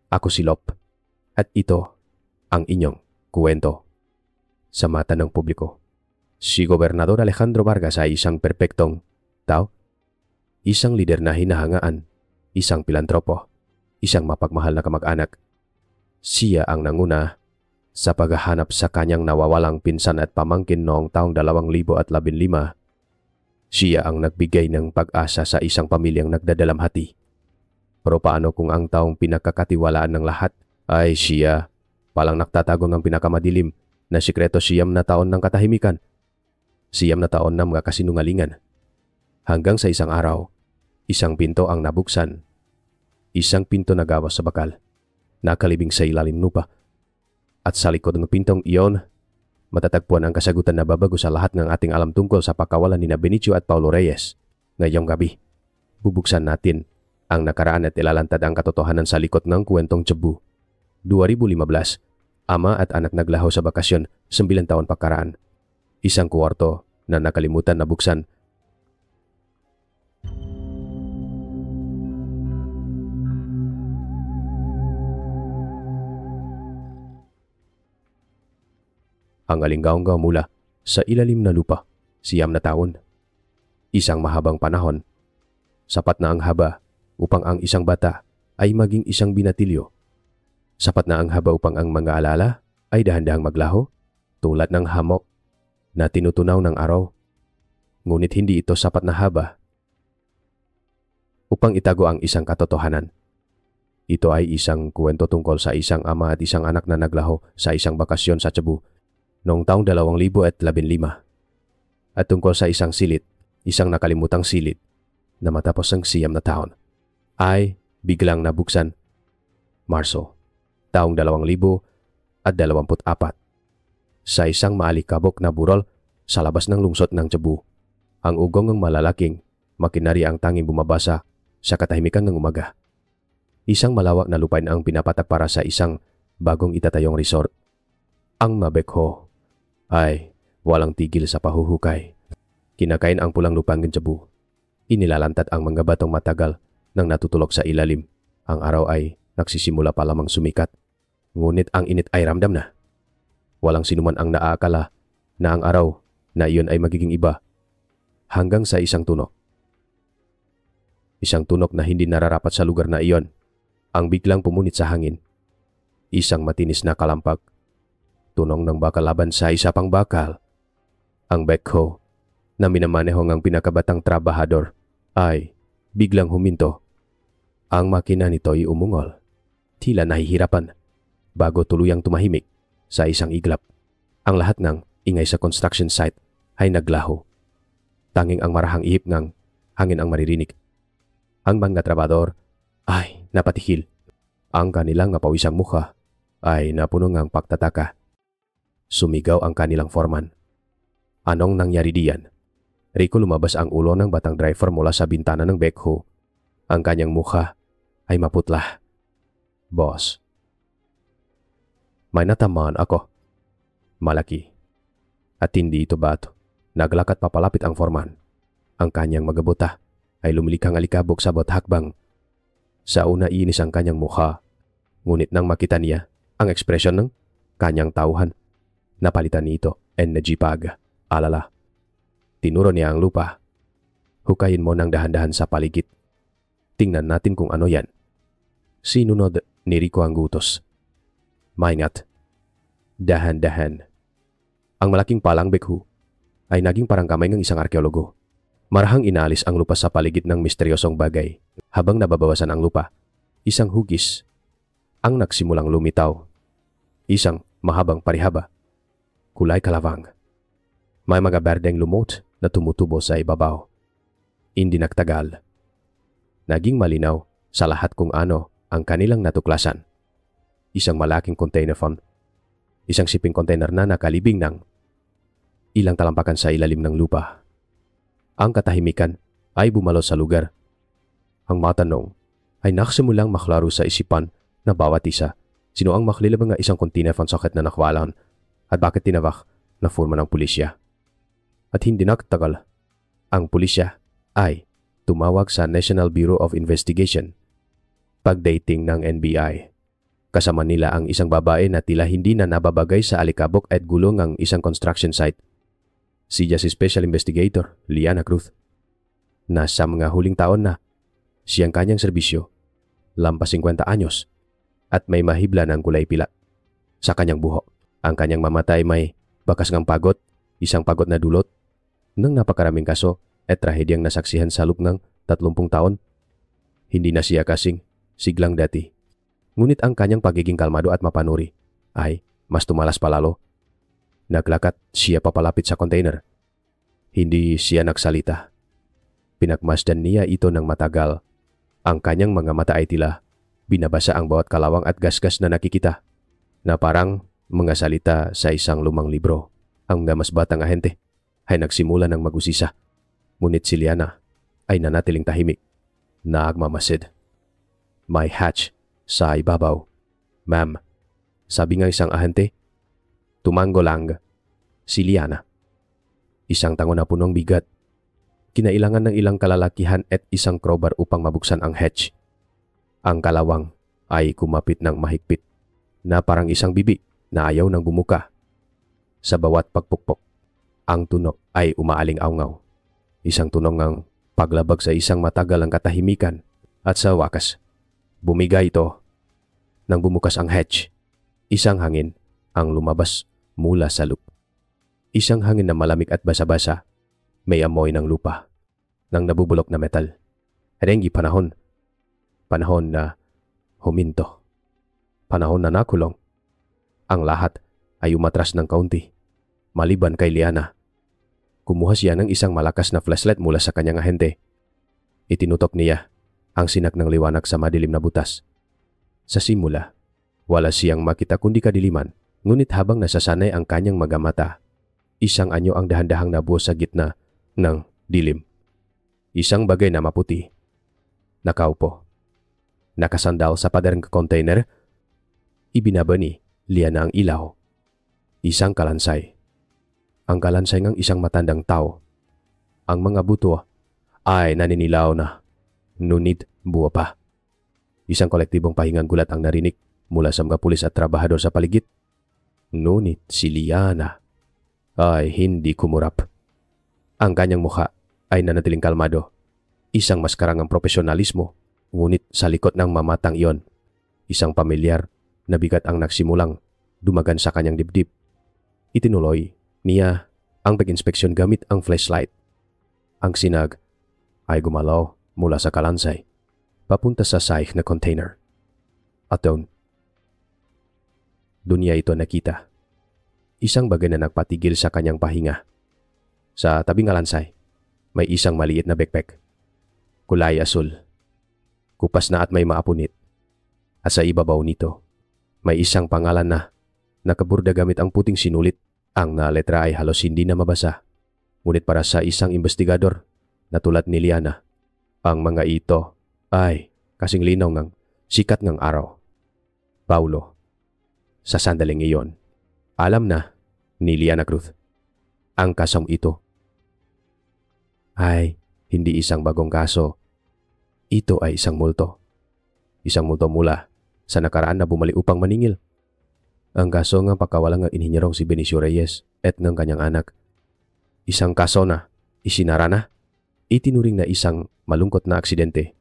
Ako si Lop at ito ang inyong kuwento. Sa mata ng publiko, si Gobernador Alejandro Vargas ay isang perpektong tao, isang lider na hinahangaan, isang pilantropo, isang mapagmahal na kamag-anak. Siya ang nanguna sa paghahanap sa kanyang nawawalang pinsan at pamangkin noong taong 2015. Siya ang nagbigay ng pag-asa sa isang pamilyang nagdadalamhati. Pero paano kung ang taong pinagkakatiwalaan ng lahat ay siya palang nagtatago ng pinakamadilim na sikreto 9 na taon ng katahimikan, 9 na taon ng mga kasinungalingan. Hanggang sa isang araw, isang pinto ang nabuksan. Isang pinto na gawas sa bakal, nakalibing sa ilalim lupa. At sa likod ng pintong iyon, matatagpuan ang kasagutan na babago sa lahat ng ating alam tungkol sa pagkawalan ni Benicio at Paulo Reyes. Ngayong gabi, bubuksan natin ang nakaraan at ilalantad ang katotohanan sa likod ng kwentong Cebu. 2015, ama at anak naglaho sa bakasyon 9 taon pagkaraan. Isang kwarto na nakalimutan na buksan. Ang alinggaw-nggaw mula sa ilalim na lupa, 9 na taon. Isang mahabang panahon. Sapat na ang haba upang ang isang bata ay maging isang binatilyo. Sapat na ang haba upang ang mga alala ay dahan-dahang maglaho tulad ng hamok na tinutunaw ng araw. Ngunit hindi ito sapat na haba upang itago ang isang katotohanan. Ito ay isang kwento tungkol sa isang ama at isang anak na naglaho sa isang bakasyon sa Cebu noong taong 2015 at tungkol sa isang silid, isang nakalimutang silid na matapos ang 9 na taon ay biglang nabuksan. Marso, taong 2024, sa isang maalikabok na burol sa labas ng lungsod ng Cebu. Ang ugong ng malalaking makinarya ang tanging bumabasa sa katahimikan ng umaga. Isang malawak na lupain ang pinapatak para sa isang bagong itatayong resort. Ang mabekho ay walang tigil sa pahuhukay. Kinakain ang pulang lupang ng Cebu. Inilalantad ang mga batong matagal nang natutulog sa ilalim. Ang araw ay nagsisimula pa lamang sumikat. Ngunit ang init ay ramdam na. Walang sinuman ang naaakala na ang araw na iyon ay magiging iba hanggang sa isang tunok. Isang tunok na hindi nararapat sa lugar na iyon ang biglang pumunit sa hangin. Isang matinis na kalampag. Tunong ng bakal laban sa isa pang bakal. Ang backhoe na minamanehong ang pinakabatang trabahador ay biglang huminto. Ang makina nito ay umungol. Tila nahihirapan bago tuluyang tumahimik sa isang iglap. Ang lahat ng ingay sa construction site ay naglaho. Tanging ang marahang ihip ng hangin ang maririnig. Ang mga trabador ay napatihil. Ang kanilang napawisang mukha ay napuno ng pagtataka. Sumigaw ang kanilang foreman. Anong nangyari diyan? Rico, lumabas ang ulo ng batang driver mula sa bintana ng backhoe. Ang kanyang mukha ay maputla. Boss, may natamaan ako. Malaki. At hindi ito bato. Naglakad papalapit ang foreman. Ang kanyang magabuta ay lumilikang alikabok sa bawat hakbang. Sa una inis ang kanyang mukha. Ngunit nang makita niya ang ekspresyon ng kanyang tauhan, napalitan nito energy pag alala. Tinuro niya ang lupa. Hukayin mo ng dahan-dahan sa paligid. Tingnan natin kung ano yan. Sinunod ni Rico ang utos. Maingat. Dahan-dahan. Ang malaking palang backhoe ay naging parang kamay ng isang arkeologo. Marahang inaalis ang lupa sa paligid ng misteryosong bagay. Habang nababawasan ang lupa, isang hugis ang nagsimulang lumitaw. Isang mahabang parihaba. Kulay kalawang. May mga berdeng lumot na tumutubo sa ibabaw. Hindi nagtagal. Naging malinaw sa lahat kung ano ang kanilang natuklasan. Isang malaking container farm. Isang shipping container na nakalibing ng ilang talampakan sa ilalim ng lupa. Ang katahimikan ay bumalo sa lugar. Ang mga tanong ay nakasimulang maklaro sa isipan na bawat isa. Sino ang maklilabang nga isang container farm sakit na nakwalan at bakit tinawag na forma ng pulisya? At hindi nagtagal, ang pulisya ay tumawag sa National Bureau of Investigation. Pagdating ng NBI, Kasama nila ang isang babae na tila hindi na nababagay sa alikabok at gulo ng isang construction site. Siya si Special Investigator Liana Cruz. Nasa mga huling taon na siyang kanyang serbisyo, lampas 50 anyos, at may mahibla ng kulay pila sa kanyang buhok. Ang kanyang mamatay may bakas ng pagod, isang pagod na dulot ng napakaraming kaso at trahedyang nasaksihan sa loob ng 30 taon. Hindi na siya kasing siglang dati. Ngunit ang kanyang pagiging kalmado at mapanuri ay mas tumalas palalo. Naglakat siya papalapit sa container. Hindi siya nagsalita. Pinagmasdan niya ito ng matagal. Ang kanyang mga mata ay tila binabasa ang bawat kalawang at gasgas na nakikita, na parang mga salita sa isang lumang libro. Ang mas batang ahente ay nagsimula ng mag-usisa. Ngunit si Liana ay nanatiling tahimik. Nagmamasid. May hatch sa ibabaw. Ma'am, sabi ng isang ahente. Tumango lang. Si Liana. Isang tango na punong bigat. Kinailangan ng ilang kalalakihan at isang crowbar upang mabuksan ang hatch. Ang kalawang ay kumapit ng mahigpit na parang isang bibi na ayaw nang bumuka. Sa bawat pagpukpok, ang tunog ay umaaling-awngaw. Isang tunog ng paglabag sa isang matagal ang katahimikan at sa wakas, bumiga ito. Nang bumukas ang hatch, isang hangin ang lumabas mula sa loop. Isang hangin na malamig at basa-basa, may amoy ng lupa, ng nabubulok na metal. Rengi panahon. Panahon na huminto. Panahon na nakulong. Ang lahat ay umatras ng kaunti, maliban kay Liana. Kumuha siya ng isang malakas na flashlight mula sa kanyang ahente. Itinutok niya ang sinak ng liwanag sa madilim na butas. Sa simula, wala siyang makita kundi kadiliman, ngunit habang nasasanay ang kanyang mga mata, isang anyo ang dahan-dahang nabuhos sa gitna ng dilim. Isang bagay na maputi. Nakaupo. Nakasandal sa pader ng container. Ibinaba ni Liana ang ilaw. Isang kalansay. Ang kalansay ng isang matandang tao. Ang mga buto ay naninilaw na, ngunit buwa pa. Isang kolektibong pahingang gulat ang narinig mula sa mga pulis at trabahador sa paligid. Ngunit si Liana ay hindi kumurap. Ang kanyang mukha ay nanatiling kalmado. Isang maskarang ang profesionalismo, ngunit sa likod ng mamatang iyon, isang pamilyar na bigat ang nagsimulang dumagan sa kanyang dibdib. Itinuloy niya ang pag-inspeksyon gamit ang flashlight. Ang sinag ay gumalaw mula sa kalansay papunta sa saik na container. At doon niya ito nakita. Isang bagay na nagpatigil sa kanyang pahinga. Sa tabing kalansay, may isang maliit na backpack. Kulay asul. Kupas na at may maapunit. At sa ibabaw nito, may isang pangalan na nakaburda gamit ang puting sinulit. Ang na letra ay halos hindi na mabasa. Ngunit para sa isang investigador na tulad ni Liana, ang mga ito ay kasing linaw ng sikat ng araw. Paulo. Sa sandaling iyon, alam na ni Liana Cruz ang kasong ito ay hindi isang bagong kaso. Ito ay isang multo. Isang multo mula sa nakaraan na bumalik upang maningil. Ang kaso ng pagkawala ng inhinyerong si Benicio Reyes at ng kanyang anak. Isang kaso na isinara na, itinuring na isang malungkot na aksidente.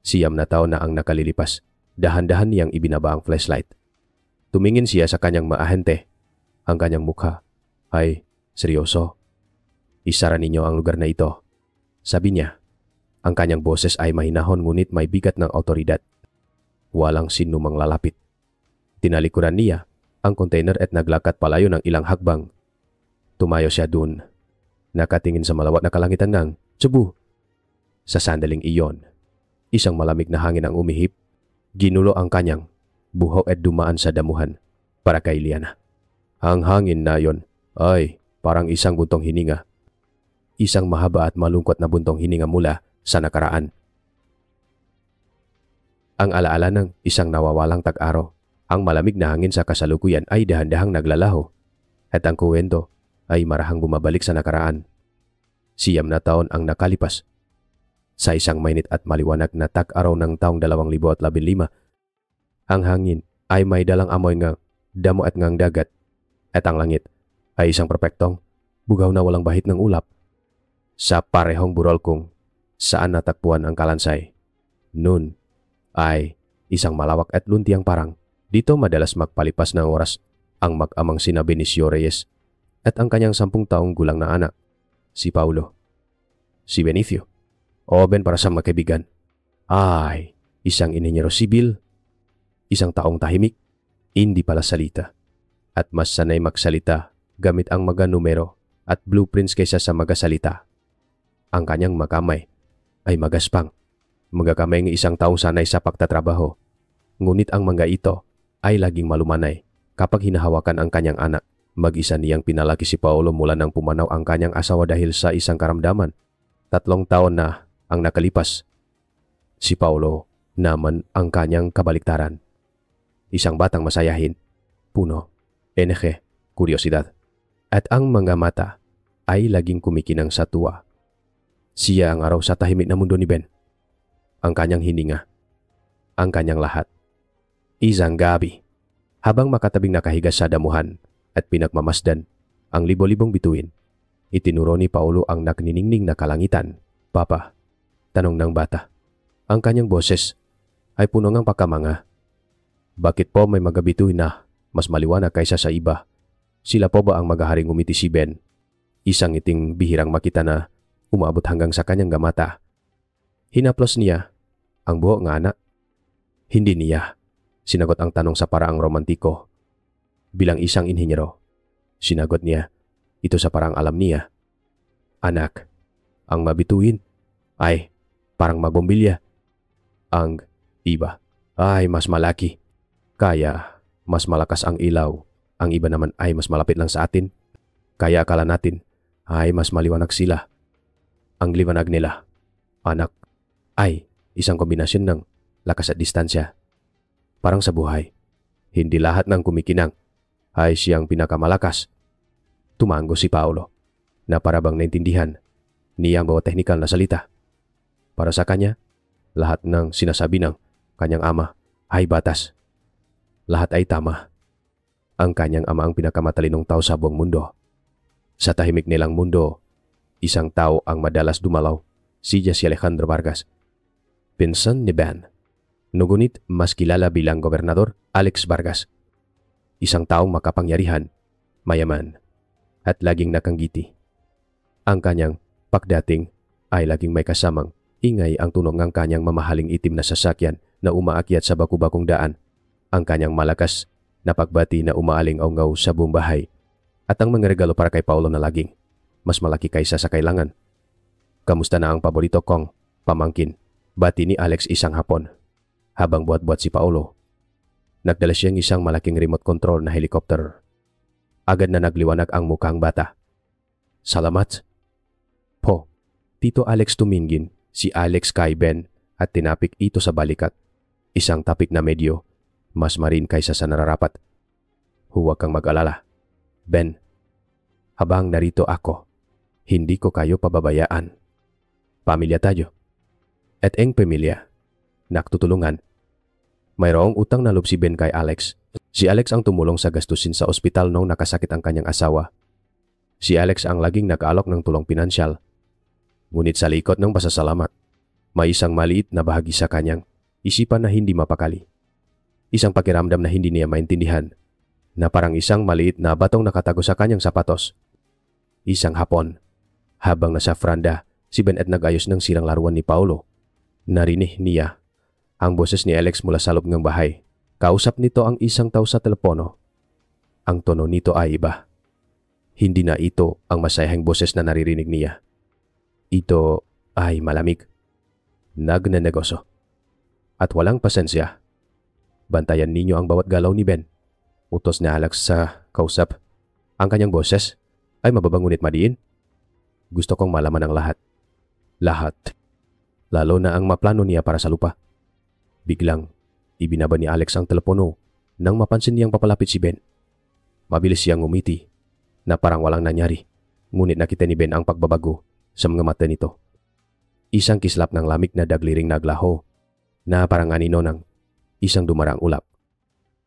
Siyam na taon na ang nakalilipas. Dahan-dahan niyang ibinaba ang flashlight. Tumingin siya sa kanyang maahente. Ang kanyang mukha ay seryoso. Isara ninyo ang lugar na ito. Sabi niya. Ang kanyang boses ay mahinahon ngunit may bigat ng otoridad. Walang sinumang lalapit. Tinalikuran niya ang container at naglakad palayo ng ilang hakbang. Tumayo siya dun. Nakatingin sa malawak na kalangitan ng Cebu. Sa sandaling iyon, isang malamig na hangin ang umihip. Ginulo ang kanyang buhok at dumaan sa damuhan para kay Liana. Ang hangin na yon ay parang isang buntong hininga. Isang mahaba at malungkot na buntong hininga mula sa nakaraan. Ang alaala ng isang nawawalang tag-araw. Ang malamig na hangin sa kasalukuyan ay dahan-dahang naglalaho at ang kuwento ay marahang bumabalik sa nakaraan. Siyam na taon ang nakalipas. Sa isang mainit at maliwanag na tag-araw ng taong 2015, ang hangin ay may dalang amoy nga damo at ngang dagat, at ang langit ay isang perpektong bugaw na walang bahit ng ulap. Sa parehong burol kung saan natagpuan ang kalansay, noon ay isang malawak at luntiang parang. Dito madalas magpalipas ng oras ang mag-amang sina Benicio Reyes at ang kanyang 10 taong gulang na anak, si Paulo. Si Benicio, o Ben para sa magkaibigan, ay isang inhenyero sibil, isang taong tahimik, hindi pala salita, at mas sanay magsalita gamit ang mga numero at blueprints kaysa sa magasalita. Ang kanyang makamay ay magaspang, magakamay ng isang taong sanay sa pagtatrabaho, ngunit ang mga ito ay laging malumanay kapag hinahawakan ang kanyang anak. Mag-isa niyang pinalaki si Paulo mula nang pumanaw ang kanyang asawa dahil sa isang karamdaman. 3 taon na ang nakalipas. Si Paulo naman ang kanyang kabaliktaran. Isang batang masayahin, puno, enerhe, kuryosidad, at ang mga mata ay laging kumikinang sa tuwa. Siya ang araw sa tahimik na mundo ni Ben. Ang kanyang hininga, ang kanyang lahat. Isang gabi, habang makatabing nakahiga sa damuhan at pinagmamasdan ang libo-libong bituin, itinuro ni Paulo ang nagniningning na kalangitan. "Papa," tanong ng bata. Ang kanyang boses ay puno ng pagkamanga. "Bakit po may mga bituin na mas maliwanag kaysa sa iba? Sila po ba ang magaharing?" Umiti si Ben, isang ngiting bihirang makita na umabot hanggang sa kanyang mata. Hinaplos niya ang buhok ng anak. "Hindi niya," sinagot ang tanong sa paraang romantiko. Bilang isang inhenyero, sinagot niya ito sa paraang alam niya. "Anak, ang mabituin ay parang magbombilya. Ang iba ay mas malaki, kaya mas malakas ang ilaw. Ang iba naman ay mas malapit lang sa atin, kaya akala natin ay mas maliwanag sila. Ang liwanag nila, anak, ay isang kombinasyon ng lakas at distansya. Parang sa buhay, hindi lahat ng kumikinang ay siyang pinakamalakas." Tumango si Paulo na parabang naintindihan niya ang bawat teknikal na salita. Para sa kanya, lahat ng sinasabi ng kanyang ama ay batas. Lahat ay tama. Ang kanyang ama ang pinakamatalinong tao sa buong mundo. Sa tahimik nilang mundo, isang tao ang madalas dumalaw, si Alejandro Vargas, pinsan ni Ben, ngunit mas kilala bilang Gobernador Alex Vargas. Isang taong makapangyarihan, mayaman, at laging nakanggiti. Ang kanyang pagdating ay laging may kasamang ingay ang tunog ng kanyang mamahaling itim na sasakyan na umaakyat sa baku-bakong daan, ang kanyang malakas na pagbati na umaaling-aungaw sa buong bahay, at ang mga regalo para kay Paulo na laging mas malaki kaysa sa kailangan. "Kamusta na ang paborito kong pamangkin?" bati ni Alex isang hapon. Habang buhat-buhat si Paulo, nagdala siyang isang malaking remote control na helicopter. Agad na nagliwanag ang mukhang bata. "Salamat po." Tito Alex tumingin si Alex kay Ben at tinapik ito sa balikat. Isang tapik na medyo mas marin kaysa sa nararapat. "Huwag kang mag-alala, Ben. Habang narito ako, hindi ko kayo pababayaan. Pamilya tayo. At ang pamilya, nagtutulungan." Mayroong utang na loob si Ben kay Alex. Si Alex ang tumulong sa gastusin sa ospital nung nakasakit ang kanyang asawa. Si Alex ang laging nag-aalok ng tulong pinansyal. Ngunit sa likod ng pasasalamat, may isang maliit na bahagi sa kanyang isipan na hindi mapakali. Isang pakiramdam na hindi niya maintindihan, na parang isang maliit na batong nakatago sa kanyang sapatos. Isang hapon, habang nasa franda, si Ben at nag-ayos ng sirang laruan ni Paulo, narinig niya ang boses ni Alex mula sa loob ng bahay. Kausap nito ang isang tao sa telepono. Ang tono nito ay iba. Hindi na ito ang masayahing boses na naririnig niya. Ito ay malamig, nagnenegosyo, at walang pasensya. "Bantayan ninyo ang bawat galaw ni Ben," utos ni Alex sa kausap. Ang kanyang boses ay mababang ngunit madiin. "Gusto kong malaman ang lahat. Lahat. Lalo na ang maplano niya para sa lupa." Biglang, ibinaba ni Alex ang telepono nang mapansin niyang papalapit si Ben. Mabilis siyang umiti na parang walang nangyari, ngunit nakita ni Ben ang pagbabago sa mga mata nito. Isang kislap ng lamig na dagliring naglaho na parang anino ng isang dumarang ulap.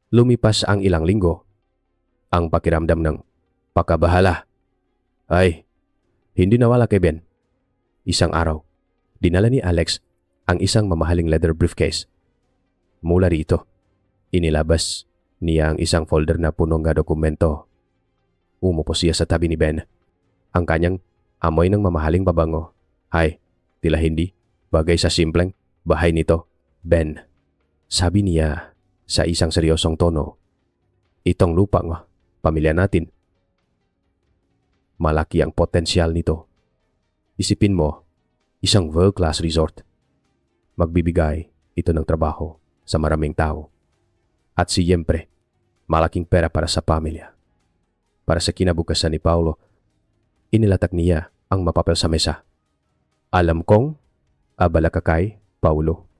Lumipas ang ilang linggo. Ang pakiramdam ng pakabahala ay hindi nawala kay Ben. Isang araw, dinala ni Alex ang isang mamahaling leather briefcase. Mula rito, inilabas niya ang isang folder na punong nga dokumento. Umupo siya sa tabi ni Ben. Ang kanyang amoy ng mamahaling babango ay tila hindi bagay sa simpleng bahay nito. Ben, sabi niya sa isang seryosong tono, itong lupa ng pamilya natin. Malaki ang potensyal nito. Isipin mo, isang world-class resort. Magbibigay ito ng trabaho sa maraming tao. At siyempre, malaking pera para sa pamilya. Para sa kinabukasan ni Paulo, inilatak niya ang mapapel sa mesa. Alam kong abala ka kay Paulo.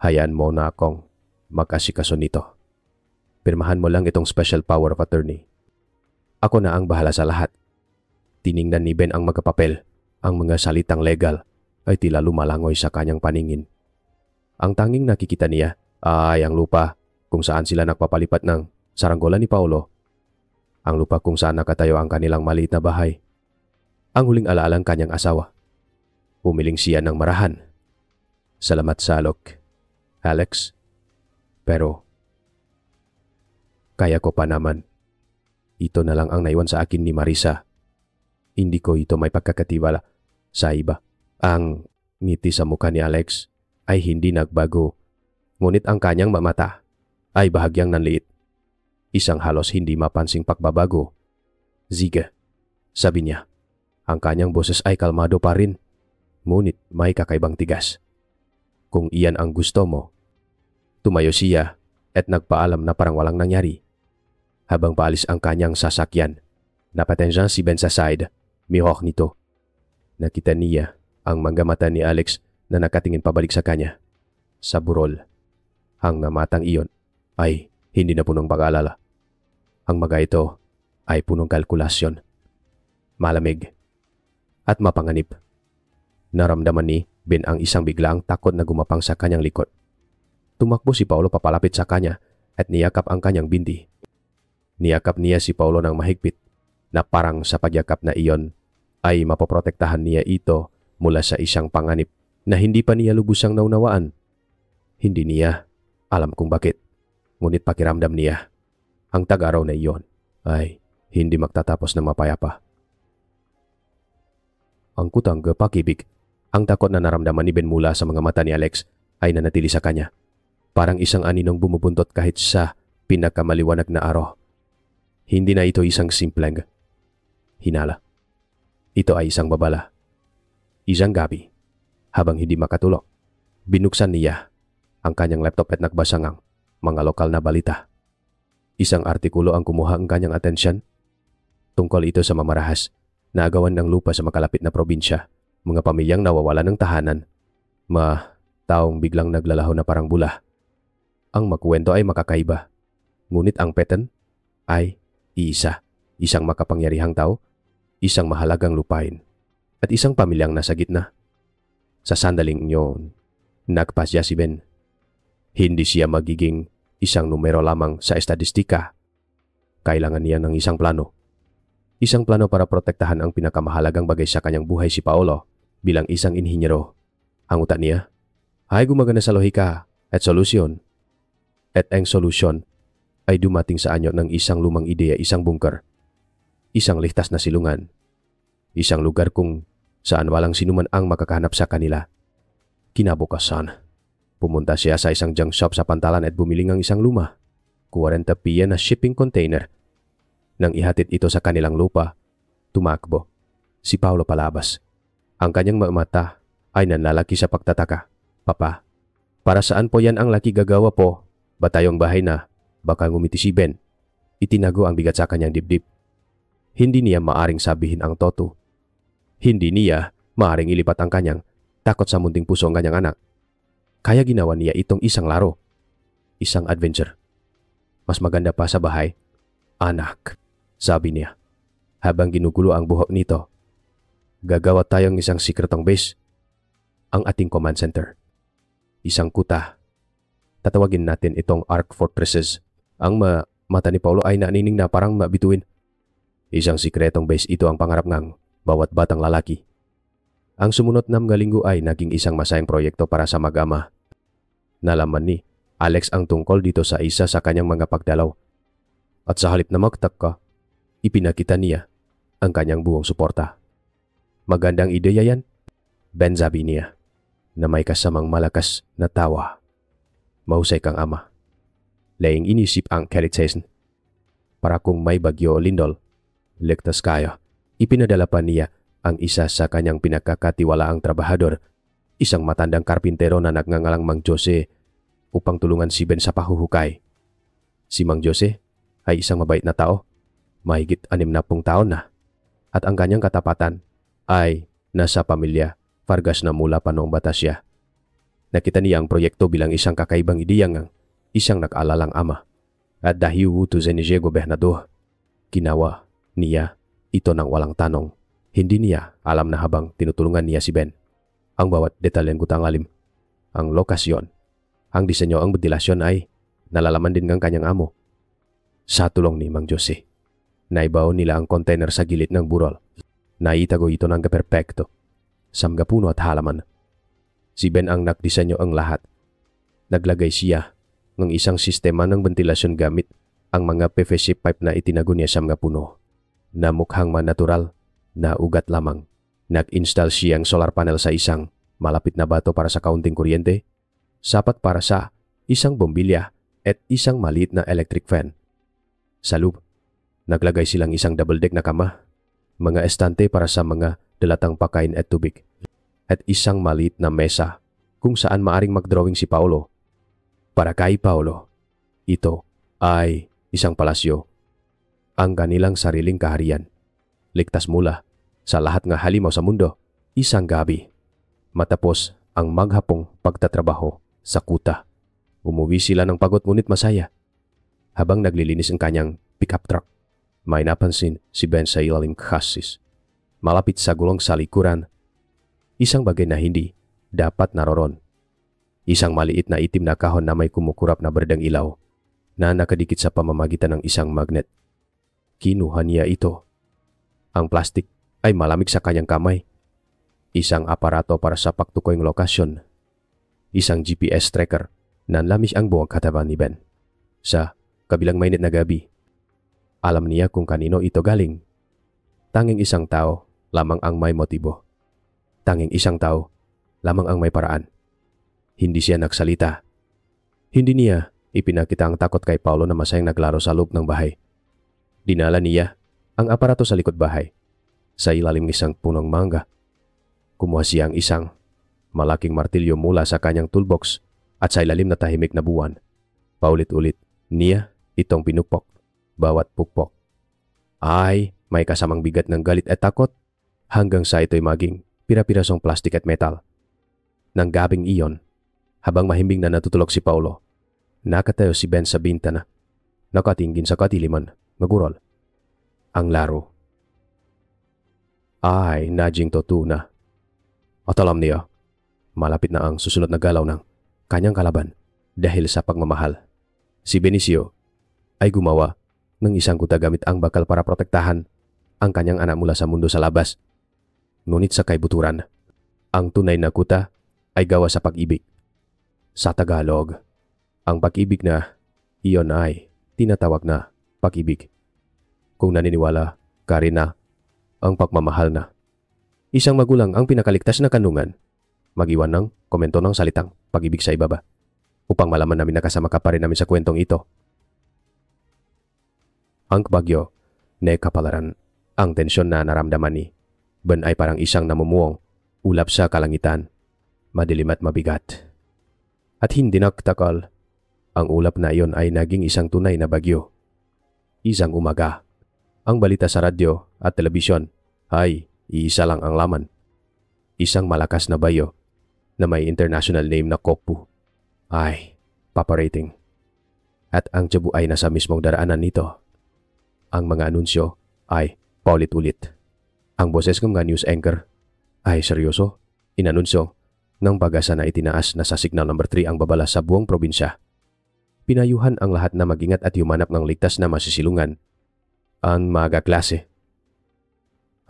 Hayaan mo na akong mag-asikaso nito. Pirmahan mo lang itong special power of attorney. Ako na ang bahala sa lahat. Tiningnan ni Ben ang magkapapel. Ang mga salitang legal ay tila lumalangoy sa kanyang paningin. Ang tanging nakikita niya ay ang lupa kung saan sila nagpapalipat ng saranggola ni Paulo. Ang lupa kung saan nakatayo ang kanilang maliit na bahay. Ang huling alaalang kanyang asawa. Umiling siya ng marahan. Salamat salok, Alex. Pero, kaya ko pa naman. Ito na lang ang naiwan sa akin ni Marisa. Hindi ko ito may pagkakatiwala sa iba. Ang ngiti sa mukha ni Alex ay hindi nagbago. Ngunit ang kanyang mata ay bahagyang nanliit. Isang halos hindi mapansing pagbabago. Ziga, sabi niya. Ang kanyang boses ay kalmado pa rin. Ngunit may kakaibang tigas. Kung iyan ang gusto mo. Tumayo siya at nagpaalam na parang walang nangyari. Habang paalis ang kanyang sasakyan, napatensya si Ben sa side, mihawk nito. Nakita niya ang mga mata ni Alex na nakatingin pabalik sa kanya. Sa burol, ang namatang iyon ay hindi na punong pag-aalala. Ang mga ito ay punong kalkulasyon. Malamig at mapanganib. Naramdaman ni Ben ang isang biglaang takot na gumapang sa kanyang likod. Tumakbo si Paulo papalapit sa kanya at niyakap ang kanyang binti. Niyakap niya si Paulo ng mahigpit na parang sa pagyakap na iyon ay mapoprotektahan niya ito mula sa isang panganib na hindi pa niya lubusang naunawaan. Hindi niya alam kung bakit, ngunit pakiramdam niya ang tag-araw na iyon ay hindi magtatapos ng mapayapa. Ang kutang pakibig, ang takot na naramdaman ni Ben mula sa mga mata ni Alex ay nanatili sa kanya. Parang isang aninong bumubuntot kahit sa pinakamaliwanag na araw. Hindi na ito isang simpleng hinala. Ito ay isang babala. Isang gabi, habang hindi makatulog, binuksan niya ang kanyang laptop at nagbasa ng mga lokal na balita. Isang artikulo ang kumuha ang kanyang atensyon. Tungkol ito sa mamarahas na agawan ng lupa sa makalapit na probinsya, mga pamilyang nawawala ng tahanan, taong biglang naglalaho na parang bula. Ang makwento ay makakaiba, ngunit ang pattern ay isang makapangyarihang tao, isang mahalagang lupain, at isang pamilyang nasa gitna. Sa sandaling iyon, nagpasya si Ben. Hindi siya magiging isang numero lamang sa estadistika. Kailangan niya ng isang plano. Isang plano para protektahan ang pinakamahalagang bagay sa kanyang buhay, si Paulo, bilang isang inhinyero. Ang utak niya ay gumagana sa lohika at solusyon. At ang solusyon ay dumating sa anyo ng isang lumang ideya, isang bunker. Isang ligtas na silungan. Isang lugar kung saan walang sinuman ang makakahanap sa kanila. Kinabukasan, pumunta siya sa isang junk shop sa Pantalan at bumili ng isang luma, 40 piya na shipping container. Nang ihatid ito sa kanilang lupa, tumakbo si Paulo palabas. Ang kanyang mga mata ay nanlalaki sa pagtataka. Papa, para saan po yan ang laki gagawa po? Batayong bahay na. Baka ngumiti si Ben. Itinago ang bigat sa kanyang dibdib. Hindi niya maaring sabihin ang totoo. Hindi niya maaring ilipat ang kanyang takot sa munting puso ang kanyang anak. Kaya ginawa niya itong isang laro. Isang adventure. Mas maganda pa sa bahay. Anak, sabi niya, habang ginugulo ang buhok nito. Gagawa tayong isang sikretong base. Ang ating command center. Isang kuta. Tatawagin natin itong Ark Fortresses Ang mata ni Paulo ay nanining na parang mabituin. Isang sikretong base ito ang pangarap ngang bawat batang lalaki. Ang sumunod na mga linggo ay naging isang masayang proyekto para sa mag-ama. Nalaman ni Alex ang tungkol dito sa isa sa kanyang mga pagdalaw. At sa halip na magtaka, ipinakita niya ang kanyang buong suporta. Magandang ideya yan, Ben, sabi niya, na may kasamang malakas na tawa. Mahusay kang ama. Laying inisip ang Kelly para kung may bagyo o lindol, ligtas kaya. Ipinadala pa niya ang isa sa kanyang pinakakatiwalaang trabahador, isang matandang karpintero na nagngangalang Mang Jose, upang tulungan si Ben sa pahuhukay. Si Mang Jose ay isang mabait na tao, mahigit 60 taon na, at ang kanyang katapatan ay nasa pamilya Vargas na mula pa noong bata siya. Nakita niya ang proyekto bilang isang kakaibang ideya ng isang nag-alalang ama, at dahil utusan ni Gobernador, ginawa niya ito ng walang tanong. Hindi niya alam na habang tinutulungan niya si Ben, ang bawat detalyeng gutangalim, ang lokasyon, ang disenyo, ang ventilasyon ay nalalaman din ng kanyang amo. Sa tulong ni Mang Jose, naibaw nila ang container sa gilid ng burol. Naitago ito ng kaperpekto sa mga puno at halaman. Si Ben ang nagdisenyo ang lahat. Naglagay siya ng isang sistema ng ventilasyon gamit ang mga PVC pipe na itinago niya sa mga puno na mukhang natural na ugat lamang. Nag-install siyang solar panel sa isang malapit na bato para sa kaunting kuryente, sapat para sa isang bombilya at isang maliit na electric fan. Sa loob, naglagay silang isang double deck na kama, mga estante para sa mga dalatang pagkain at tubig, at isang maliit na mesa kung saan maaring magdrawing si Paulo. Para kay Paulo, ito ay isang palasyo, ang kanilang sariling kaharian. Ligtas mula sa lahat ng halimaw sa mundo. Isang gabi, matapos ang maghapong pagtatrabaho sa kuta, umuwi sila ng pagod ngunit masaya. Habang naglilinis ang kanyang pickup truck, may napansin si Ben sa ilalim chassis. Malapit sa gulong sa likuran, isang bagay na hindi dapat naroon. Isang maliit na itim na kahon na may kumukurap na berdang ilaw na nakadikit sa pamamagitan ng isang magnet. Kinuha niya ito. Ang plastik ay malamig sa kanyang kamay. Isang aparato para sa pagtukoy ng lokasyon. Isang GPS tracker na lamis ang buong katawan ni Ben. Sa kabilang mainit na gabi, alam niya kung kanino ito galing. Tanging isang tao lamang ang may motibo. Tanging isang tao lamang ang may paraan. Hindi siya nagsalita. Hindi niya ipinakita ang takot kay Paulo na masayang naglaro sa loob ng bahay. Dinala niya ang aparato sa likod bahay, sa ilalim ng isang punong mangga. Kumuha siya ang isang malaking martilyo mula sa kanyang toolbox at sa ilalim na tahimik na buwan. Paulit-ulit niya itong pinupok. Bawat pukpok ay may kasamang bigat ng galit at takot hanggang sa ito'y maging pira-pirasong plastik at metal. Nang gabing iyon, habang mahimbing na natutulog si Paulo, nakatayo si Ben sa bintana, nakatingin sa katiliman, magurol. Ang laro ay nagjing totoo na. At alam niya, malapit na ang susunod na galaw ng kanyang kalaban dahil sa pagmamahal. Si Benicio ay gumawa ng isang kuta gamit ang bakal para protektahan ang kanyang anak mula sa mundo sa labas. Ngunit sa kaibuturan, ang tunay na kuta ay gawa sa pag-ibig. Sa Tagalog, ang pag-ibig na iyon ay tinatawag na pag-ibig. Kung naniniwala ka rin na ang pagmamahal na isang magulang ang pinakaligtas na kanungan, mag-iwan ng komento ng salitang pag-ibig sa ibaba upang malaman namin na kasama ka pa rin namin sa kwentong ito. Ang bagyo na kapalaran ang tensyon na naramdaman ni Ben ay parang isang namumuong ulap sa kalangitan, madilim at mabigat. At hindi nagtakal, ang ulap na iyon ay naging isang tunay na bagyo. Isang umaga, ang balita sa radyo at telebisyon ay iisa lang ang laman. Isang malakas na bayo na may international name na Kokpu ay paparating. At ang Cebu ay nasa mismong daraanan nito. Ang mga anunsyo ay paulit-ulit. Ang boses ng mga news anchor ay seryoso, inanunsyo ng Pag-asa na itinaas na sa signal number 3 ang babala sa buong probinsya. Pinayuhan ang lahat na mag-ingat at humanap ng ligtas na masisilungan. Ang mga klase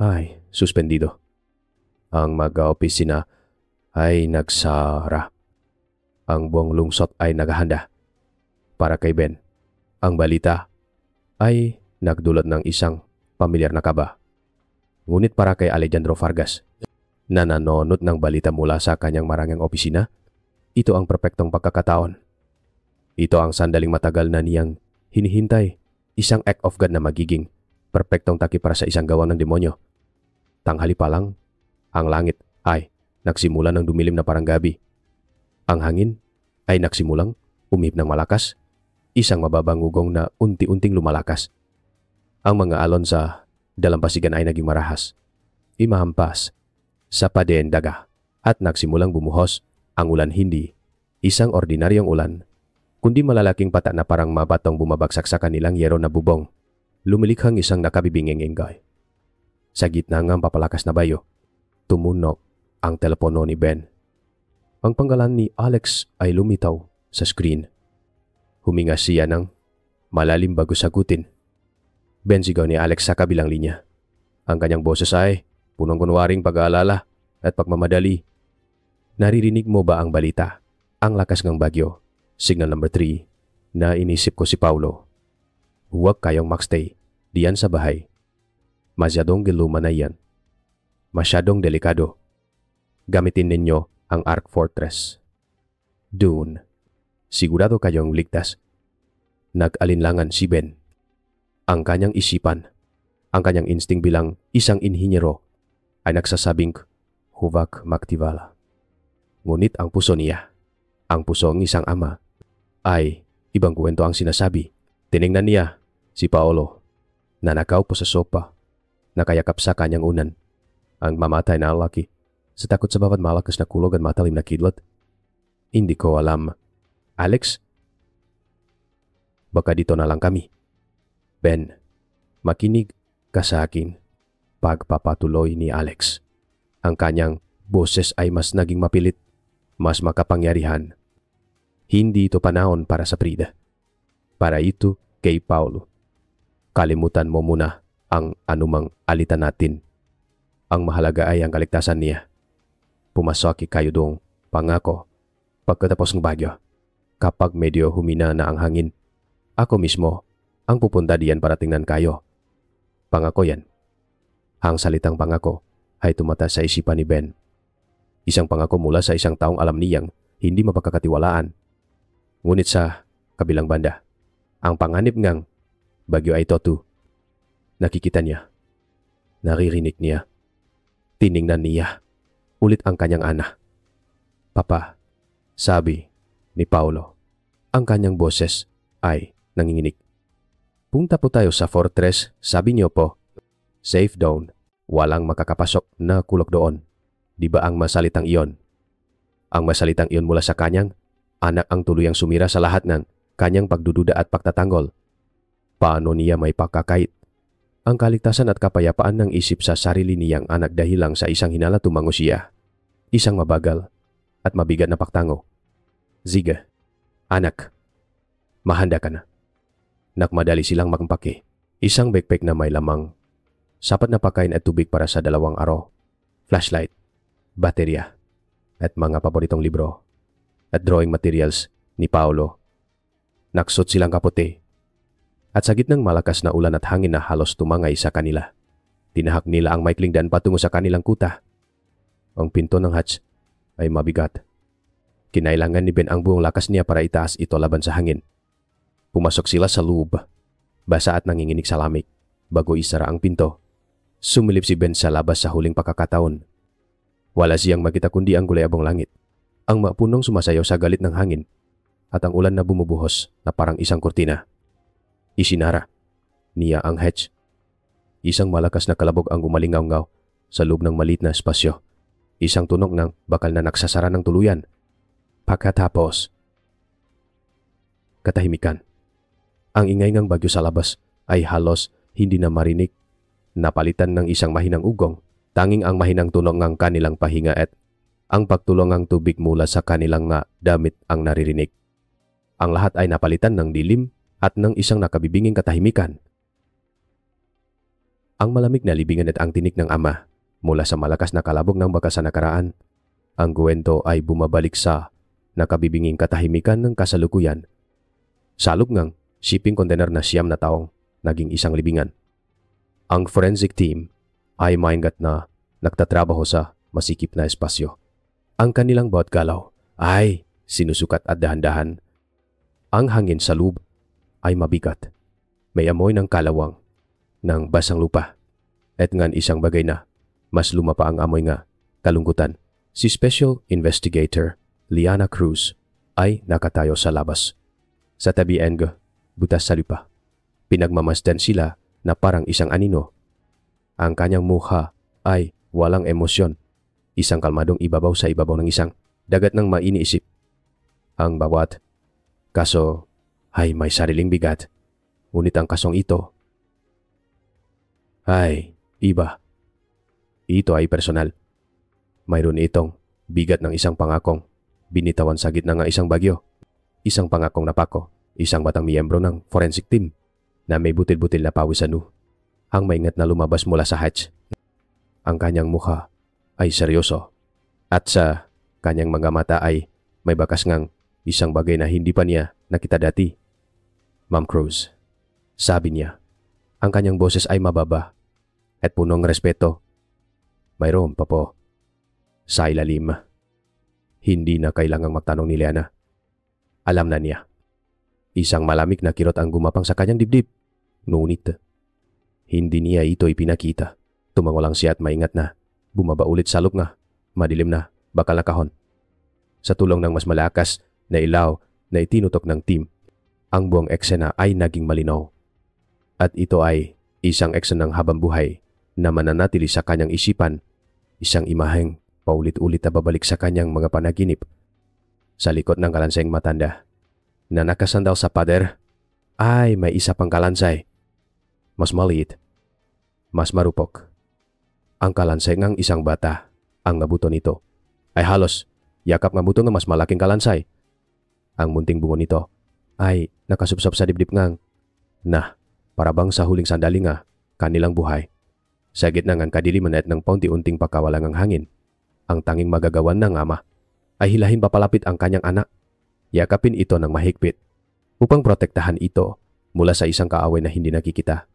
ay suspendido. Ang mga opisina ay nagsara. Ang buong lungsod ay naghahanda. Para kay Ben, ang balita ay nagdulot ng isang pamilyar na kaba. Ngunit para kay Alejandro Vargas, na nanonood ng balita mula sa kanyang marangyang opisina, ito ang perpektong pagkakataon. Ito ang sandaling matagal na niyang hinihintay, isang act of God na magiging perpektong takip para sa isang gawang ng demonyo. Tanghali pa lang, ang langit ay nagsimula ng dumilim na parang gabi. Ang hangin ay nagsimulang umihip ng malakas, isang mababang ugong na unti-unting lumalakas. Ang mga alon sa dalampasigan ay naging marahas, imahampas sa padeen daga at nagsimulang bumuhos ang ulan, hindi isang ordinaryong ulan, kundi malalaking pata na parang mabatong bumabagsak sa kanilang yero na bubong, lumilikhang isang nakabibinging ingay. Sa gitna ng papalakas na bayo, tumunog ang telepono ni Ben. Ang pangalan ni Alex ay lumitaw sa screen. Huminga siya ng malalim bago sagutin. Ben, sigaw ni Alex sa kabilang linya. Ang kanyang boses ay punong-kunwaring pag-aalala at pagmamadali. Naririnig mo ba ang balita? Ang lakas ng bagyo. Signal number 3 na inisip ko si Paulo. Huwag kayong magstay diyan sa bahay. Masyadong giluma na yan. Masyadong delikado. Gamitin ninyo ang Ark Fortress. Doon, sigurado kayong ligtas. Nag-alinlangan si Ben. Ang kanyang isipan, ang kanyang insting bilang isang inhinyero ay nagsasabing huwag magtiwala. Ngunit ang puso niya, ang puso ng isang ama, ay ibang kwento ang sinasabi. Tiningnan niya si Paolo na nakaupo sa sopa, nakayakap sa kanyang unan, ang mamatay na lalaki, sa takot sa bawat malakas na kulog at matalim na kidlat. Hindi ko alam. Alex? Baka dito na lang kami. Ben, makinig ka sa akin. Pagpapatuloy ni Alex. Ang kanyang boses ay mas naging mapilit, mas makapangyarihan. Hindi ito panahon para sa Frida. Para ito kay Paulo. Kalimutan mo muna ang anumang alitan natin. Ang mahalaga ay ang kaligtasan niya. Pumasok kayo doong pangako. Pagkatapos ng bagyo, kapag medyo humina na ang hangin, ako mismo ang pupunta diyan para tingnan kayo. Pangako yan. Ang salitang pangako ay tumata sa isipan ni Ben. Isang pangako mula sa isang taong alam niyang hindi mapagkakatiwalaan. Ngunit sa kabilang banda, ang panganib ngang bagyo ay totoo. Nakikita niya. Naririnig niya. Tiningnan niya ulit ang kanyang ana. Papa, sabi ni Paulo. Ang kanyang boses ay nanginginig. Punta po tayo sa fortress, sabi niyo po. Safe down. Walang makakapasok na kulok doon. Di ba ang masalitang iyon? Ang masalitang iyon mula sa kanyang anak ang tuluyang sumira sa lahat ng kanyang pagdududa at pagtatanggol. Paano niya may pakakait ang kaligtasan at kapayapaan ng isip sa sarili niyang anak dahil lang sa isang hinala tumango siya? Isang mabagal at mabigat na paktango. Ziga, anak, mahanda ka na. Nakmadali silang magpake. Isang backpack na may lamang sapat na pagkain at tubig para sa 2 araw, flashlight, baterya, at mga paboritong libro at drawing materials ni Paulo. Naksot silang kaputi at sa gitnang malakas na ulan at hangin na halos tumangay sa kanila, tinahak nila ang maikling daan patungo sa kanilang kuta. Ang pinto ng hatch ay mabigat. Kinailangan ni Ben ang buong lakas niya para itaas ito laban sa hangin. Pumasok sila sa loob, basa at nanginginig sa lamig. Bago isara ang pinto, sumilip si Ben sa labas sa huling pagkakataon. Wala siyang makita kundi ang gulay-abong langit, ang mapunong sumasayaw sa galit ng hangin, at ang ulan na bumubuhos na parang isang kurtina. Isinara niya ang hatch. Isang malakas na kalabog ang gumalingaw-ngaw sa loob ng maliit na espasyo. Isang tunog ng bakal na nagsasara ng tuluyan. Pagkatapos, katahimikan. Ang ingay ng bagyo sa labas ay halos hindi na marinig. Napalitan ng isang mahinang ugong. Tanging ang mahinang tunog ng kanilang pahinga at ang pagtulong ng tubig mula sa kanilang nga damit ang naririnig. Ang lahat ay napalitan ng dilim at ng isang nakabibinging katahimikan. Ang malamig na libingan at ang tinik ng ama mula sa malakas na kalabog ng baka sa nakaraan. Ang kwento ay bumabalik sa nakabibinging katahimikan ng kasalukuyan. Salog ngang shipping container na 9 na taong naging isang libingan. Ang forensic team ay maingat na nagtatrabaho sa masikip na espasyo. Ang kanilang bawat galaw ay sinusukat at dahan-dahan. Ang hangin sa loob ay mabigat. May amoy ng kalawang ng basang lupa. At ngan isang bagay na mas lumapa ang amoy nga kalungkutan. Si Special Investigator Liana Cruz ay nakatayo sa labas. Sa tabi ng butas sa lupa. Pinagmamasdan sila na parang isang anino. Ang kanyang mukha ay walang emosyon. Isang kalmadong ibabaw sa ibabaw ng isang dagat ng mainiisip. Ang bawat kaso ay may sariling bigat. Ngunit ang kasong ito ay iba. Ito ay personal. Mayroon itong bigat ng isang pangakong binitawan sa gitna ng isang bagyo. Isang pangakong napako, isang batang miyembro ng forensic team na may butil-butil na pawis sa nu. Ang maingat na lumabas mula sa hatch. Ang kanyang mukha ay seryoso at sa kanyang mga mata ay may bakas ngang isang bagay na hindi pa niya nakita dati. Ma'am Cruz, sabi niya. Ang kanyang boses ay mababa at punong respeto. Mayroon pa po. Sa ilalim. Hindi na kailangang magtanong ni Liana. Alam na niya. Isang malamig na kirot ang gumapang sa kanyang dibdib. Ngunit, hindi niya ito ipinakita. Tumango lang siya at maingat na bumaba ulit sa loob nga. Madilim na, bakal na kahon. Sa tulong ng mas malakas na ilaw na itinutok ng team, ang buong eksena ay naging malinaw. At ito ay isang eksena ng habang buhay na mananatili sa kanyang isipan, isang imaheng paulit-ulit na babalik sa kanyang mga panaginip. Sa likod ng kalansayng matanda na nakasandal sa pader ay may isa pang kalansay. Mas maliit, mas marupok. Ang kalansay ng isang bata, ang nabuto nito, ay halos yakap nga buto nga mas malaking kalansay. Ang munting bungo nito ay nakasubsab sa dibdib ngang na parabang sa huling sandali nga kanilang buhay. Sa gitna ng kadiliman at ng paunti-unting pagkawalang ang hangin, ang tanging magagawan ng ama ay hilahin papalapit ang kanyang anak. Yakapin ito ng mahigpit upang protektahan ito mula sa isang kaaway na hindi nakikita.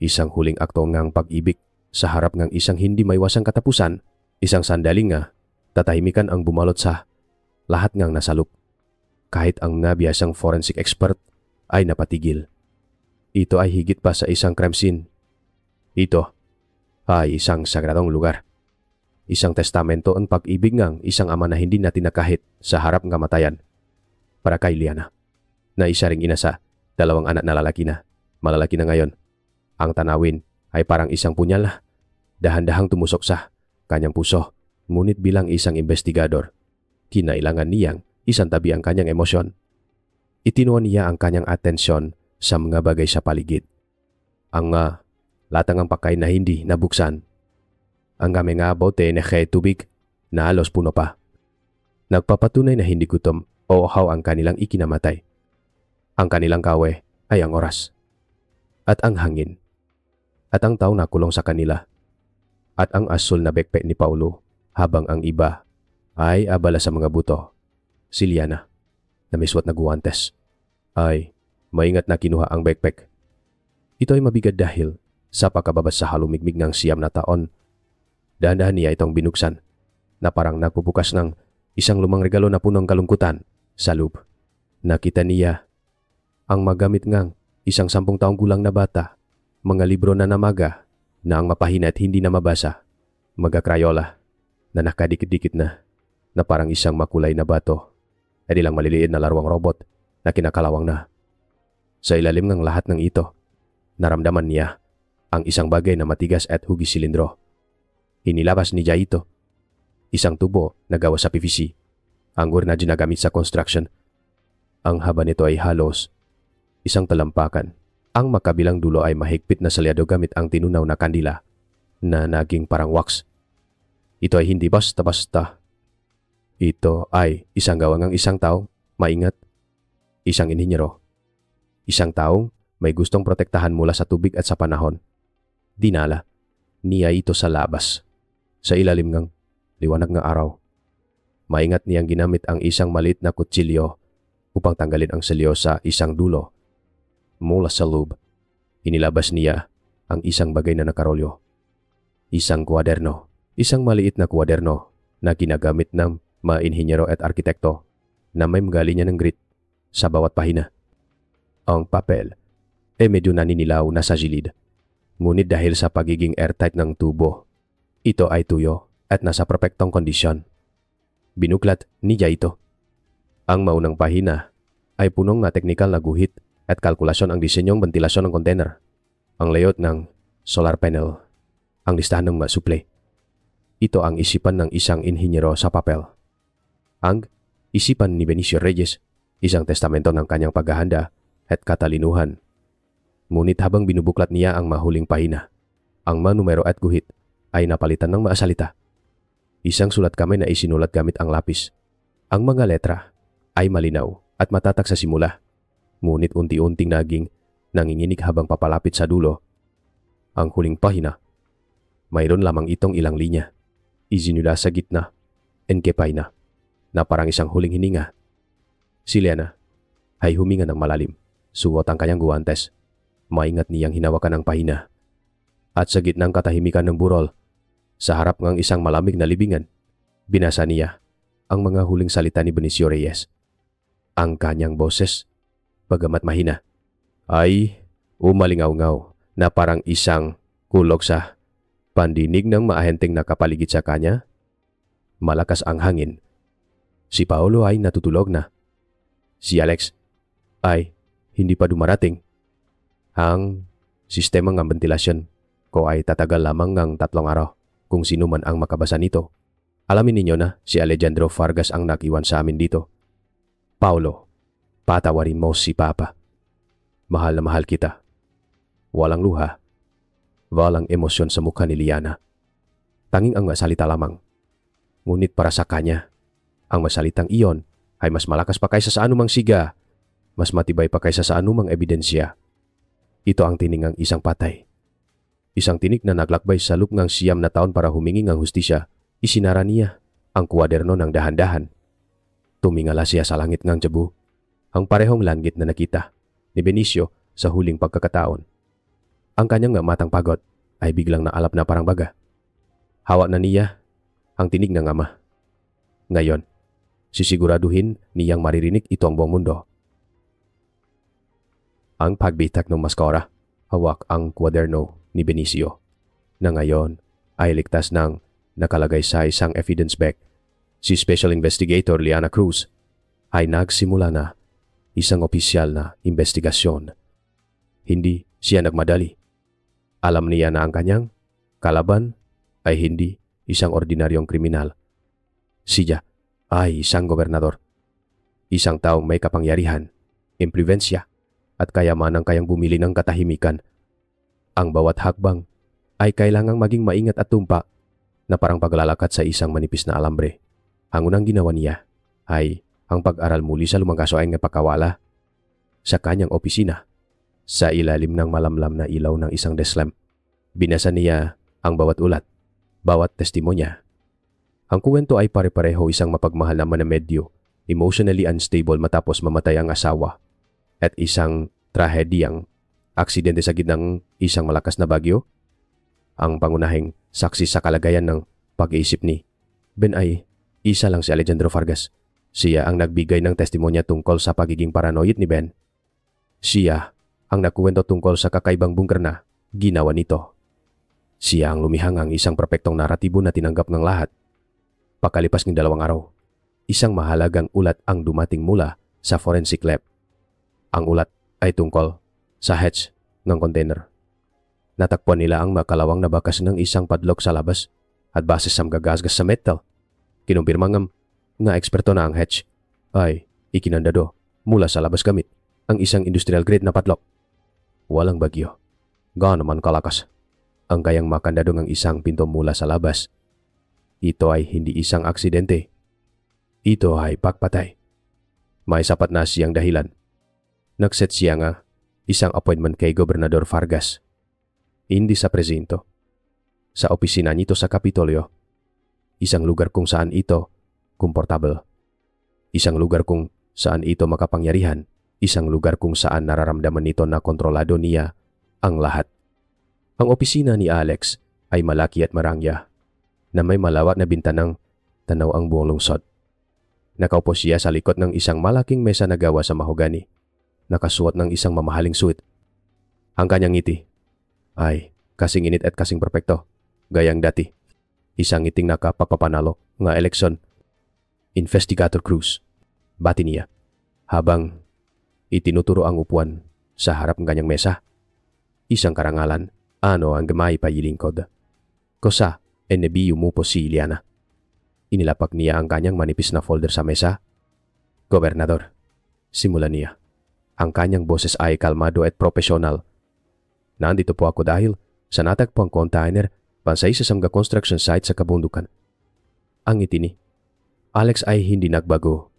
Isang huling akto ngang pag-ibig sa harap ng isang hindi maiwasang katapusan, isang sandali nga tatahimikan ang bumalot sa lahat ngang nasalop. Kahit ang nabiyasang forensic expert ay napatigil. Ito ay higit pa sa isang crime scene. Ito ay isang sagradong lugar. Isang testamento ang pag-ibig ngang isang ama na hindi natin nakahit sa harap ng kamatayan. Para kay Liana, na isa ring ina sa 2 anak na lalaki na, malalaki na ngayon. Ang tanawin ay parang isang punyal na dahan-dahang tumusok sa kanyang puso. Ngunit bilang isang investigador, kinailangan niyang isang tabi ang kanyang emosyon. Itinuon niya ang kanyang atensyon sa mga bagay sa paligid. Ang latang ang pagkain na hindi nabuksan. Ang aming bote na tubig na halos puno pa. Nagpapatunay na hindi gutom o uhaw ang kanilang ikinamatay. Ang kanilang kawe ay ang oras. At ang hangin. At ang tao na kulong sa kanila. At ang asul na backpack ni Paulo habang ang iba ay abala sa mga buto. Si Liana, na may suot na guwantes, ay maingat na kinuha ang backpack. Ito ay mabigat dahil sa pagkababas sa halumigmig ng 9 na taon. Dahan-dahan niya itong binuksan na parang nagpupukas ng isang lumang regalo na punong kalungkutan sa loob. Nakita niya ang magamit ngang isang 10 taong gulang na bata, mga libro na namaga na ang mapahina at hindi na mabasa, mga krayola na nakadikit-dikit na parang isang makulay na bato, at ilang maliliit na laruang robot na kinakalawang na. Sa ilalim ng lahat ng ito, naramdaman niya ang isang bagay na matigas at hugis silindro. Inilabas ni Jaito, isang tubo na gawa sa PVC, ang na ginagamit sa construction. Ang haba nito ay halos isang talampakan. Ang makabilang dulo ay mahigpit na salyado gamit ang tinunaw na kandila na naging parang wax. Ito ay hindi basta-basta. Ito ay isang gawa ng isang tao, maingat, isang inhinyero. Isang taong may gustong protektahan mula sa tubig at sa panahon. Dinala niya ito sa labas, sa ilalim ng liwanag ng araw. Maingat niyang ginamit ang isang maliit na kutsilyo upang tanggalin ang selyo sa isang dulo. Mula sa loob, inilabas niya ang isang bagay na nakarolyo. Isang kwaderno, isang maliit na kwaderno na ginagamit ng mga inhinyero at arkitekto na may magaling ng grit sa bawat pahina. Ang papel medyo naninilaw na sa gilid. Ngunit dahil sa pagiging airtight ng tubo, ito ay tuyo at nasa perpektong kondisyon. Binuklat niya ito. Ang maunang pahina ay punong na teknikal na guhit at kalkulasyon ang disenyong ventilasyon ng container, ang layout ng solar panel, ang listahan ng mga suple. Ito ang isipan ng isang inhinyero sa papel. Ang isipan ni Benicio Reyes, isang testamento ng kanyang paghahanda at katalinuhan. Ngunit habang binubuklat niya ang mahuling pahina, ang mga numero at guhit ay napalitan ng mga salita. Isang sulat kamay na isinulat gamit ang lapis. Ang mga letra ay malinaw at matatak sa simula, ngunit unti-unting naging nanginginig habang papalapit sa dulo. Ang huling pahina, mayroon lamang itong ilang linya. Isinula sa gitna, enkepay na parang isang huling hininga. Si Liana ay huminga ng malalim, suot ang kanyang guwantes. Maingat niyang hinawakan ang pahina. At sa gitnang katahimikan ng burol, sa harap ng isang malamig na libingan, binasa niya ang mga huling salita ni Benicio Reyes. Ang kanyang boses, bagamat mahina, ay umalingaw-ngaw na parang isang kulog sa pandinig ng maahenteng nakapaligid sa kanya. Malakas ang hangin. Si Paolo ay natutulog na. Si Alex ay hindi pa dumarating. Ang sistema ng ventilasyon ko ay tatagal lamang ng 3 araw kung sino man ang makabasa nito. Alamin ninyo na si Alejandro Vargas ang nag-iwan sa amin dito. Paulo, patawarin mo si Papa. Mahal na mahal kita. Walang luha. Walang emosyon sa mukha ni Liana. Tanging ang masalita lamang. Ngunit para sa kanya, ang masalitang iyon ay mas malakas pa kaysa sa anumang siga, mas matibay pa kaysa sa anumang ebidensya. Ito ang tiningang isang patay. Isang tinik na naglakbay sa loob ng 9 na taon para humingi ng hustisya. Isinara niya ang kwaderno ng dahan-dahan. Tumingala siya sa langit ng Cebu, ang parehong langit na nakita ni Benicio sa huling pagkakataon. Ang kanyang matang pagod ay biglang naalap na parang baga. Hawak na niya ang tinig ng ama. Ngayon, sisiguraduhin niyang maririnig ito ang buong mundo. Ang pagbitak ng maskara, hawak ang kwaderno ni Benicio, na ngayon ay ligtas ng nakalagay sa isang evidence bag. Si Special Investigator Liana Cruz ay nagsimula na isang opisyal na investigasyon. Hindi siya nagmadali. Alam niya na ang kanyang kalaban ay hindi isang ordinaryong kriminal. Siya ay isang gobernador. Isang taong may kapangyarihan, impluwensya, at kayamanang kayang bumili ng katahimikan. Ang bawat hakbang ay kailangang maging maingat at tumpa na parang paglalakad sa isang manipis na alambre. Ang unang ginawa niya ay ang pag-aral muli sa lumang kasoeng na pakawala sa kanyang opisina. Sa ilalim ng malamlam na ilaw ng isang deslam, binasa niya ang bawat ulat, bawat testimonya. Ang kuwento ay pare-pareho isang mapagmahal na manamedyo, emotionally unstable matapos mamatay ang asawa, at isang trahedyang aksidente sa gitnang isang malakas na bagyo. Ang pangunahing saksi sa kalagayan ng pag-iisip ni Ben ay isa lang, si Alejandro Vargas. Siya ang nagbigay ng testimonya tungkol sa pagiging paranoid ni Ben. Siya ang nakuwento tungkol sa kakaibang bunker na ginawa nito. Siya ang lumihang ang isang perpektong naratibo na tinanggap ng lahat. Pakalipas ng 2 araw, isang mahalagang ulat ang dumating mula sa forensic lab. Ang ulat ay tungkol sa hatch ng container. Natakpuan nila ang makalawang na bakas ng isang padlock sa labas at base sa magagasgas sa metal, kinumpirma nga eksperto na ang hatch ay ikinandado mula sa labas gamit ang isang industrial grade na padlock. Walang bagyo, gaano man kalakas ang kayang makandado ng isang pinto mula sa labas. Ito ay hindi isang aksidente. Ito ay pagpatay. May sapat na siyang dahilan Nagset siya nga isang appointment kay Gobernador Vargas. Hindi sa presinto. Sa opisina nito sa Kapitolyo. Isang lugar kung saan ito komportable. Isang lugar kung saan ito makapangyarihan. Isang lugar kung saan nararamdaman nito na kontrolado niya ang lahat. Ang opisina ni Alex ay malaki at marangya na may malawak na bintanang tanaw ang buong lungsod. Nakaupo siya sa likod ng isang malaking mesa na gawa sa mahogani. Nakasuot ng isang mamahaling suit. Ang kanyang ngiti ay kasing init at kasing perpekto, gayang dati. Isang ngiting nakapagpapanalo nga eleksyon. Investigator Cruz, bati niya, habang itinuturo ang upuan sa harap ng kanyang mesa. Isang karangalan, ano ang gamay pa ilingkod. Kosa, enebi umupo si Iliana. Inilapak niya ang kanyang manipis na folder sa mesa. Gobernador, simulan niya. Ang kanyang boses ay kalmado at profesional. Nandito po ako dahil sa natagpuang container pansay sa samga construction site sa kabundukan. Ang ngiti ni Alex ay hindi nagbago.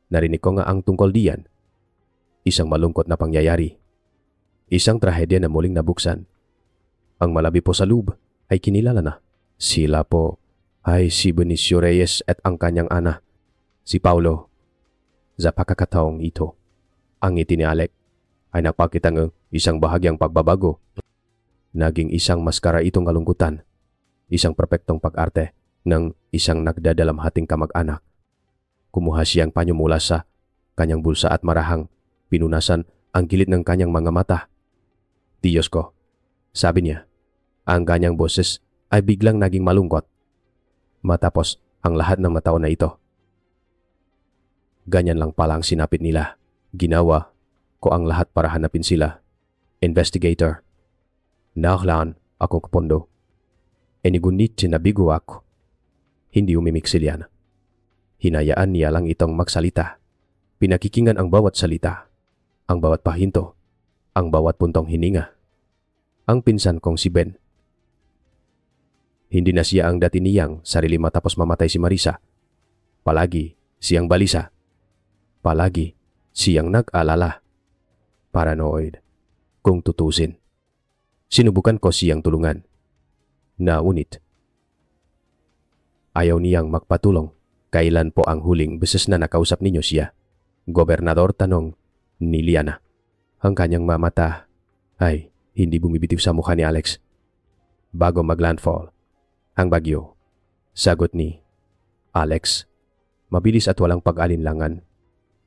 Narinig ko nga ang tungkol diyan. Isang malungkot na pangyayari. Isang trahedya na muling nabuksan. Ang malabi po sa loob ay kinilala na. Sila po ay si Benicio Reyes at ang kanyang ana, si Paulo. Sa pagkakataong ito, ang ngiti ni Alex ay nagpakita ng isang bahagyang pagbabago. Naging isang maskara itong kalungkutan, isang perpektong pag-arte ng isang nagdadalamhating kamag-anak. Kumuha siyang panyo mula sa kanyang bulsa at marahang pinunasan ang gilid ng kanyang mga mata. Diyos ko, sabi niya, ang kanyang boses ay biglang naging malungkot. Matapos ang lahat ng mataon na ito. Ganyan lang pala ang sinapit nila. Ginawa ko ang lahat para hanapin sila. Investigator. Naklaan ako kapondo. Enigunit sinabigo ako. Hindi umimik si Liana. Hinayaan niya lang itong magsalita. Pinakikingan ang bawat salita, ang bawat pahinto, ang bawat puntong hininga. Ang pinsan kong si Ben. Hindi na siya ang dati niyang sarili matapos mamatay si Marisa. Palagi siyang balisa. Palagi siyang nag-alala. Paranoid. Kung tutusin. Sinubukan ko siyang tulungan. Naunit. Ayaw niyang magpatulong. Kailan po ang huling beses na nakausap ninyo siya? Gobernador, tanong ni Liana. Ang kanyang mamata ay hindi bumibitiw sa mukha ni Alex. Bago maglandfall ang bagyo, sagot ni Alex, mabilis at walang pag-alinlangan,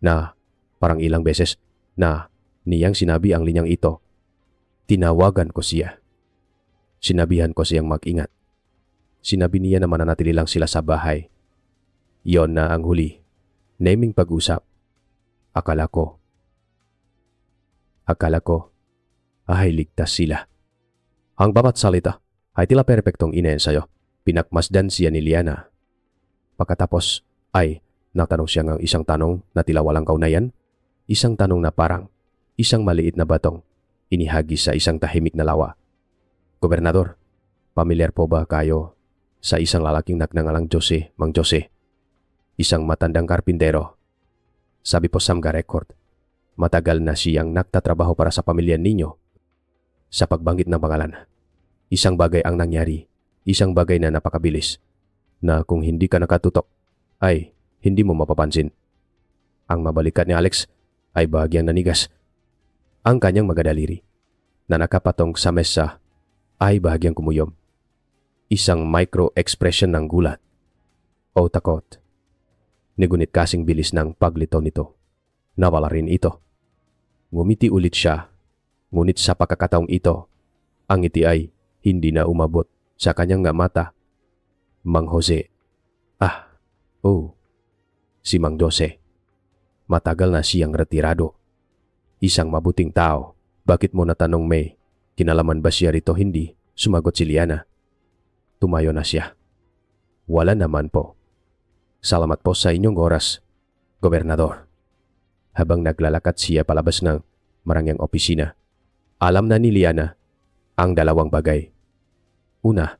na parang ilang beses na niyang sinabi ang linyang ito. Tinawagan ko siya. Sinabihan ko siyang mag-ingat. Sinabi niya na mananatili lang sila sa bahay. Yon na ang huli. Naming pag-usap. Akala ko ay ligtas sila. Ang bawat salita ay tila perpektong inensayo. Pinakmasdan siya ni Liana. Pagkatapos ay natanong siya ng isang tanong na tila walang kaunayan, isang tanong na parang isang maliit na batong inihagis sa isang tahimik na lawa. Gobernador, pamilyar po ba kayo sa isang lalaking nagngangalang Jose, Mang Jose? Isang matandang karpintero. Sabi po Samga Record, matagal na siyang nagtatrabaho para sa pamilya ninyo. Sa pagbanggit ng pangalan, isang bagay ang nangyari, isang bagay na napakabilis, na kung hindi ka nakatutok, ay hindi mo mapapansin. Ang mabalikat ni Alex ay bahagyang nanigas. Ang kanyang magadaliri na nakapatong sa mesa ay bahagyang kumuyom. Isang micro-expression ng gulat o takot. Ngunit kasing bilis ng paglitaw nito. Nawala rin ito. Ngumiti ulit siya. Ngunit sa pagkakataong ito, ang ngiti ay hindi na umabot sa kanyang mata. Mang Jose. Si Mang Jose. Matagal na siyang retirado. Isang mabuting tao. Bakit mo natanong, May? Kinalaman ba siya rito? Hindi. Sumagot si Liana. Tumayo na siya. Wala naman po. Salamat po sa inyong oras, Gobernador. Habang naglalakad siya palabas ng marangyang opisina, alam na ni Liana ang dalawang bagay. Una,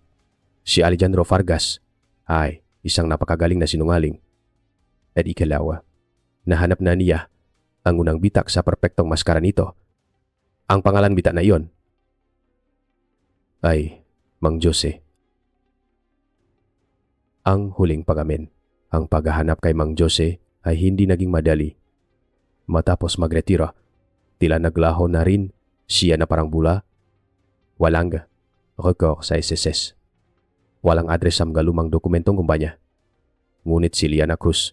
si Alejandro Vargas ay isang napakagaling na sinungaling. At ikalawa, Nahanap na niya ang unang bitak sa perpektong maskara nito. Ang pangalan bitak na iyon ay Mang Jose. Ang huling pagamen. Ang paghahanap kay Mang Jose ay hindi naging madali. Matapos magretiro, tila naglaho na rin siya na parang bula. Walang record sa SSS. Walang address sa mga lumang dokumentong kumpanya. Ngunit si Liana Cruz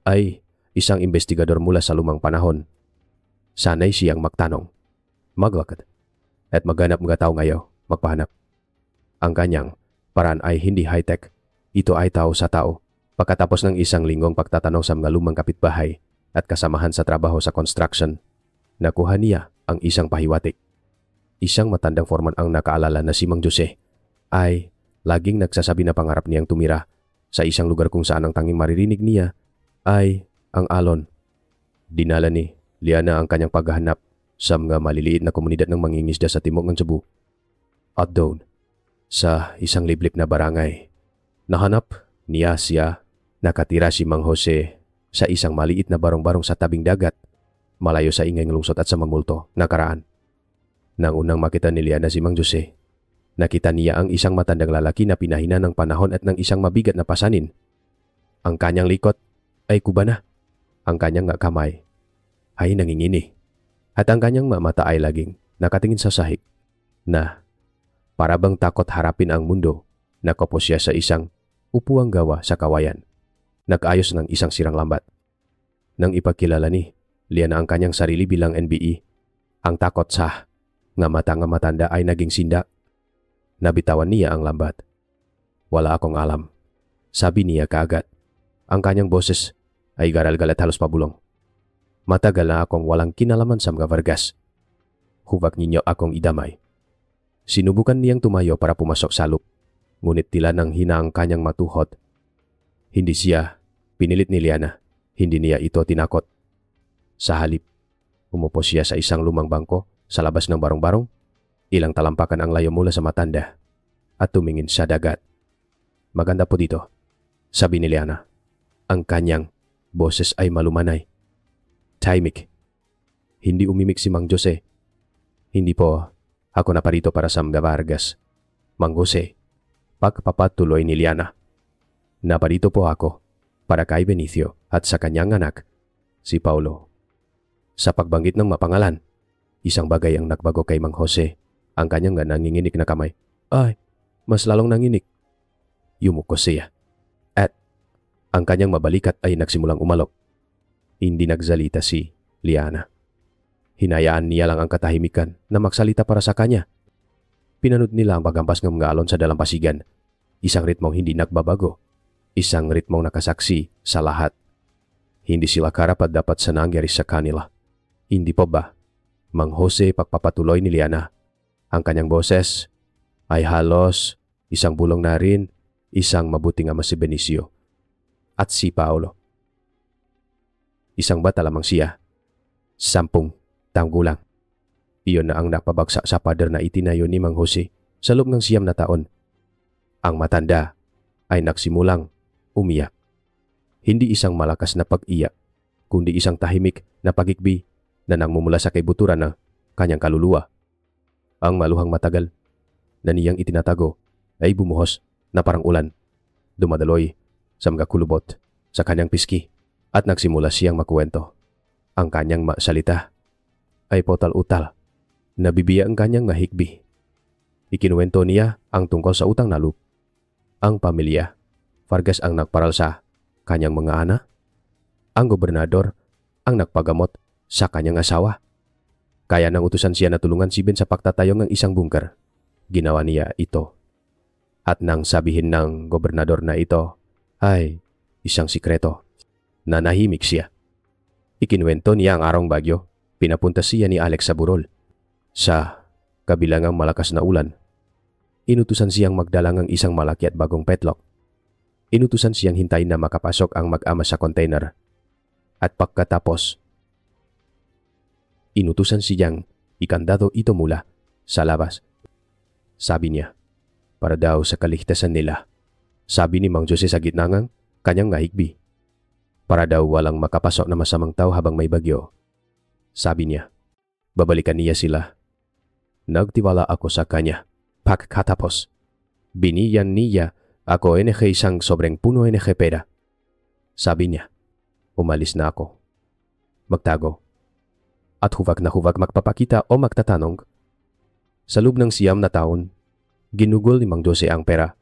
ay isang investigador mula sa lumang panahon. Sana'y siyang magtanong, maglakad, at maghanap mga tao ngayon, magpahanap. Ang kanyang paraan ay hindi high-tech. Ito ay tao sa tao. Pagkatapos ng isang linggong pagtatanaw sa mga lumang kapitbahay at kasamahan sa trabaho sa construction, nakuha niya ang isang pahiwatig. Isang matandang foreman ang nakaalala na si Mang Jose ay laging nagsasabi na pangarap niyang tumira sa isang lugar kung saan ang tanging maririnig niya ay ang alon. Dinala ni Liana ang kanyang paghahanap sa mga maliliit na komunidad ng mangingisda sa timog ng Cebu. At doon, sa isang liblib na barangay, nahanap niya nakatira si Mang Jose sa isang maliit na barong-barong sa tabing dagat, malayo sa ingay ng lungsod at sa mamulto na karaan. Nang unang makita ni Liana si Mang Jose, nakita niya ang isang matandang lalaki na pinahina ng panahon at ng isang mabigat na pasanin. Ang kanyang likod ay kubana. Ang kanyang kamay ay nangingini. At ang kanyang mata ay laging nakatingin sa sahig na para bang takot harapin ang mundo. Nakaupo siya sa isang upuang gawa sa kawayan. Nag-ayos ng isang sirang lambat. Nang ipagkilala ni Liana ang kanyang sarili bilang NBE, ang takot sa nga matanda ay naging sinda. Nabitawan niya ang lambat. Wala akong alam, sabi niya kaagad. Ang kanyang boses ay garal-gal at halos pabulong. Matagal na akong walang kinalaman sa mga Vargas. Huwag ninyo akong idamay. Sinubukan niyang tumayo para pumasok sa loop, ngunit tila nang hina ang kanyang matuhod. Hindi siya pinilit ni Liana. Hindi niya ito tinakot. Sa halip, umupo siya sa isang lumang bangko sa labas ng barong-barong. Ilang talampakan ang layo mula sa matanda at tumingin sa dagat. Maganda po dito, sabi ni Liana. Ang kanyang boses ay malumanay. Tahimik. Hindi umimik si Mang Jose. Hindi po ako naparito para sa mga Vargas, Mang Jose. Pagpapatuloy ni Liana. Naparito po ako para kay Benicio at sa kanyang anak, si Paulo. Sa pagbanggit ng mapangalan, isang bagay ang nagbago kay Mang Jose. Ang kanyang nanginginig na kamay ay mas lalong nanginig. Yumuko siya. At ang kanyang mabalikat ay nagsimulang umalok. Hindi nagsalita si Liana. Hinayaan niya lang ang katahimikan na magsalita para sa kanya. Pinanood nila ang paghampas ng mga alon sa dalampasigan. Isang ritmong hindi nagbabago. Isang ritmong nakasaksi sa lahat. Hindi sila karapat dapat sa nangyari sa kanila. Hindi pa ba? Mang Jose, pagpapatuloy ni Liana. Ang kanyang boses ay halos isang bulong na rin, isang mabuting ama si Benicio at si Paulo. Isang bata lamang siya, 10 taong gulang. Iyon na ang napabagsak sa pader na itinayo ni Mang Jose sa loob ng 9 na taon. Ang matanda ay nagsimulang umiyak. Hindi isang malakas na pag-iyak, kundi isang tahimik na pagikbi na nangmumula sa kaibuturan ng kanyang kaluluwa. Ang maluhang matagal na niyang itinatago ay bumuhos na parang ulan. Dumadaloy sa mga kulubot sa kanyang piski at nagsimula siyang makuwento. Ang kanyang salita ay potal-utal. Nabibiya ang kanyang mahikbi. Ikinuwento niya ang tungkol sa utang na loob. Ang pamilya Vargas ang nagparal sa kanyang mga anak. Ang gobernador ang nagpagamot sa kanyang asawa. Kaya nang utusan siya na tulungan si Ben sa pagtatayo ng isang bunker, ginawa niya ito. At nang sabihin ng gobernador na ito ay isang sikreto, na nahimik siya. Ikinuwento niya ang arong bagyo. Pinapunta siya ni Alex sa burol. Sa kabilangang malakas na ulan, inutusan siyang magdala ng isang malaki at bagong petlock. Inutusan siyang hintayin na makapasok ang mag-ama sa container. At pagkatapos, inutusan siyang ikandado ito mula sa labas. Sabi niya, para daw sa kaligtasan nila. Sabi ni Mang Jose sa gitna ng kanyang ngahigbi. para daw walang makapasok na masamang tao habang may bagyo. Sabi niya, babalikan niya sila. Nagtiwala ako sa kanya. Pagkatapos, biniyan niya ako isang sobrang puno pera. Sabi niya, umalis na ako. Magtago. At huwag na huwag magpapakita o magtatanong. Sa loob ng 9 na taon, ginugol ni Mang Jose ang pera.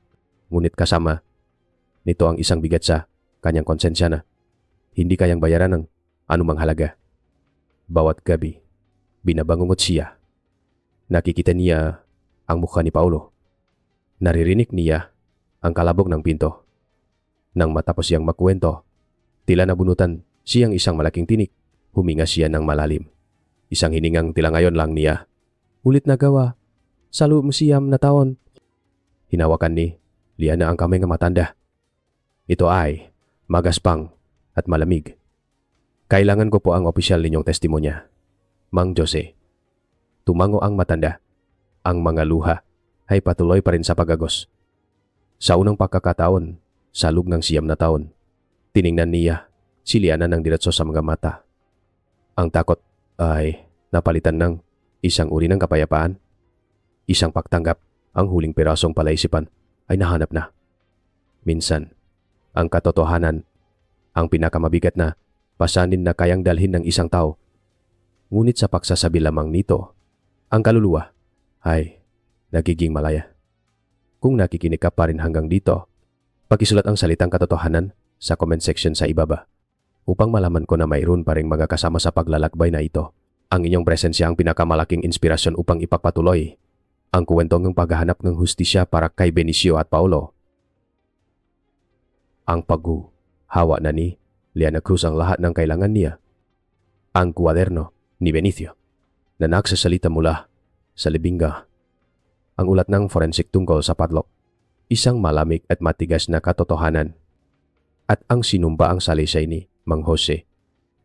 Ngunit kasama nito ang isang bigat sa kanyang konsensya na hindi kayang bayaran ng anumang halaga. Bawat gabi, binabangungot siya. Nakikita niya ang mukha ni Paulo. Naririnig niya ang kalabog ng pinto. Nang matapos siyang magkwento, tila nabunutan siyang isang malaking tinik. Huminga siya ng malalim. Isang hiningang tila ngayon lang niya. Ulit na gawa. Sa loob ng 9 na taon. Hinawakan ni Liana ang kamay ng matanda. Ito ay magaspang at malamig. Kailangan ko po ang opisyal ninyong testimonya. Mang Jose. Tumango ang matanda. Ang mga luha ay patuloy pa rin sa pagagos. Sa unang pagkakataon, sa loob ng 9 na taon, tiningnan niya si Liana ng diretso sa mga mata. Ang takot ay napalitan ng isang uri ng kapayapaan. Isang pagtanggap, ang huling pirasong palaisipan ay nahanap na. Minsan, ang katotohanan, ang pinakamabigat na pasanin na kayang dalhin ng isang tao. Ngunit sa pagsasabi lamang nito, ang kaluluwa ay nagiging malaya. Kung nakikinig ka pa rin hanggang dito, pakisulat ang salitang katotohanan sa comment section sa ibaba upang malaman ko na mayroon pa ring mga kasama sa paglalakbay na ito. Ang inyong presensya ang pinakamalaking inspirasyon upang ipagpatuloy ang kwento ng paghahanap ng hustisya para kay Benicio at Paulo. Ang paghahawa na ni Liana Cruz ang lahat ng kailangan niya. Ang kwaderno ni Benicio na nagsasalita mula sa libinga. Ang ulat ng forensic tungkol sa padlock. Isang malamig at matigas na katotohanan. At ang sinumbaang salaysay ni Mang Jose.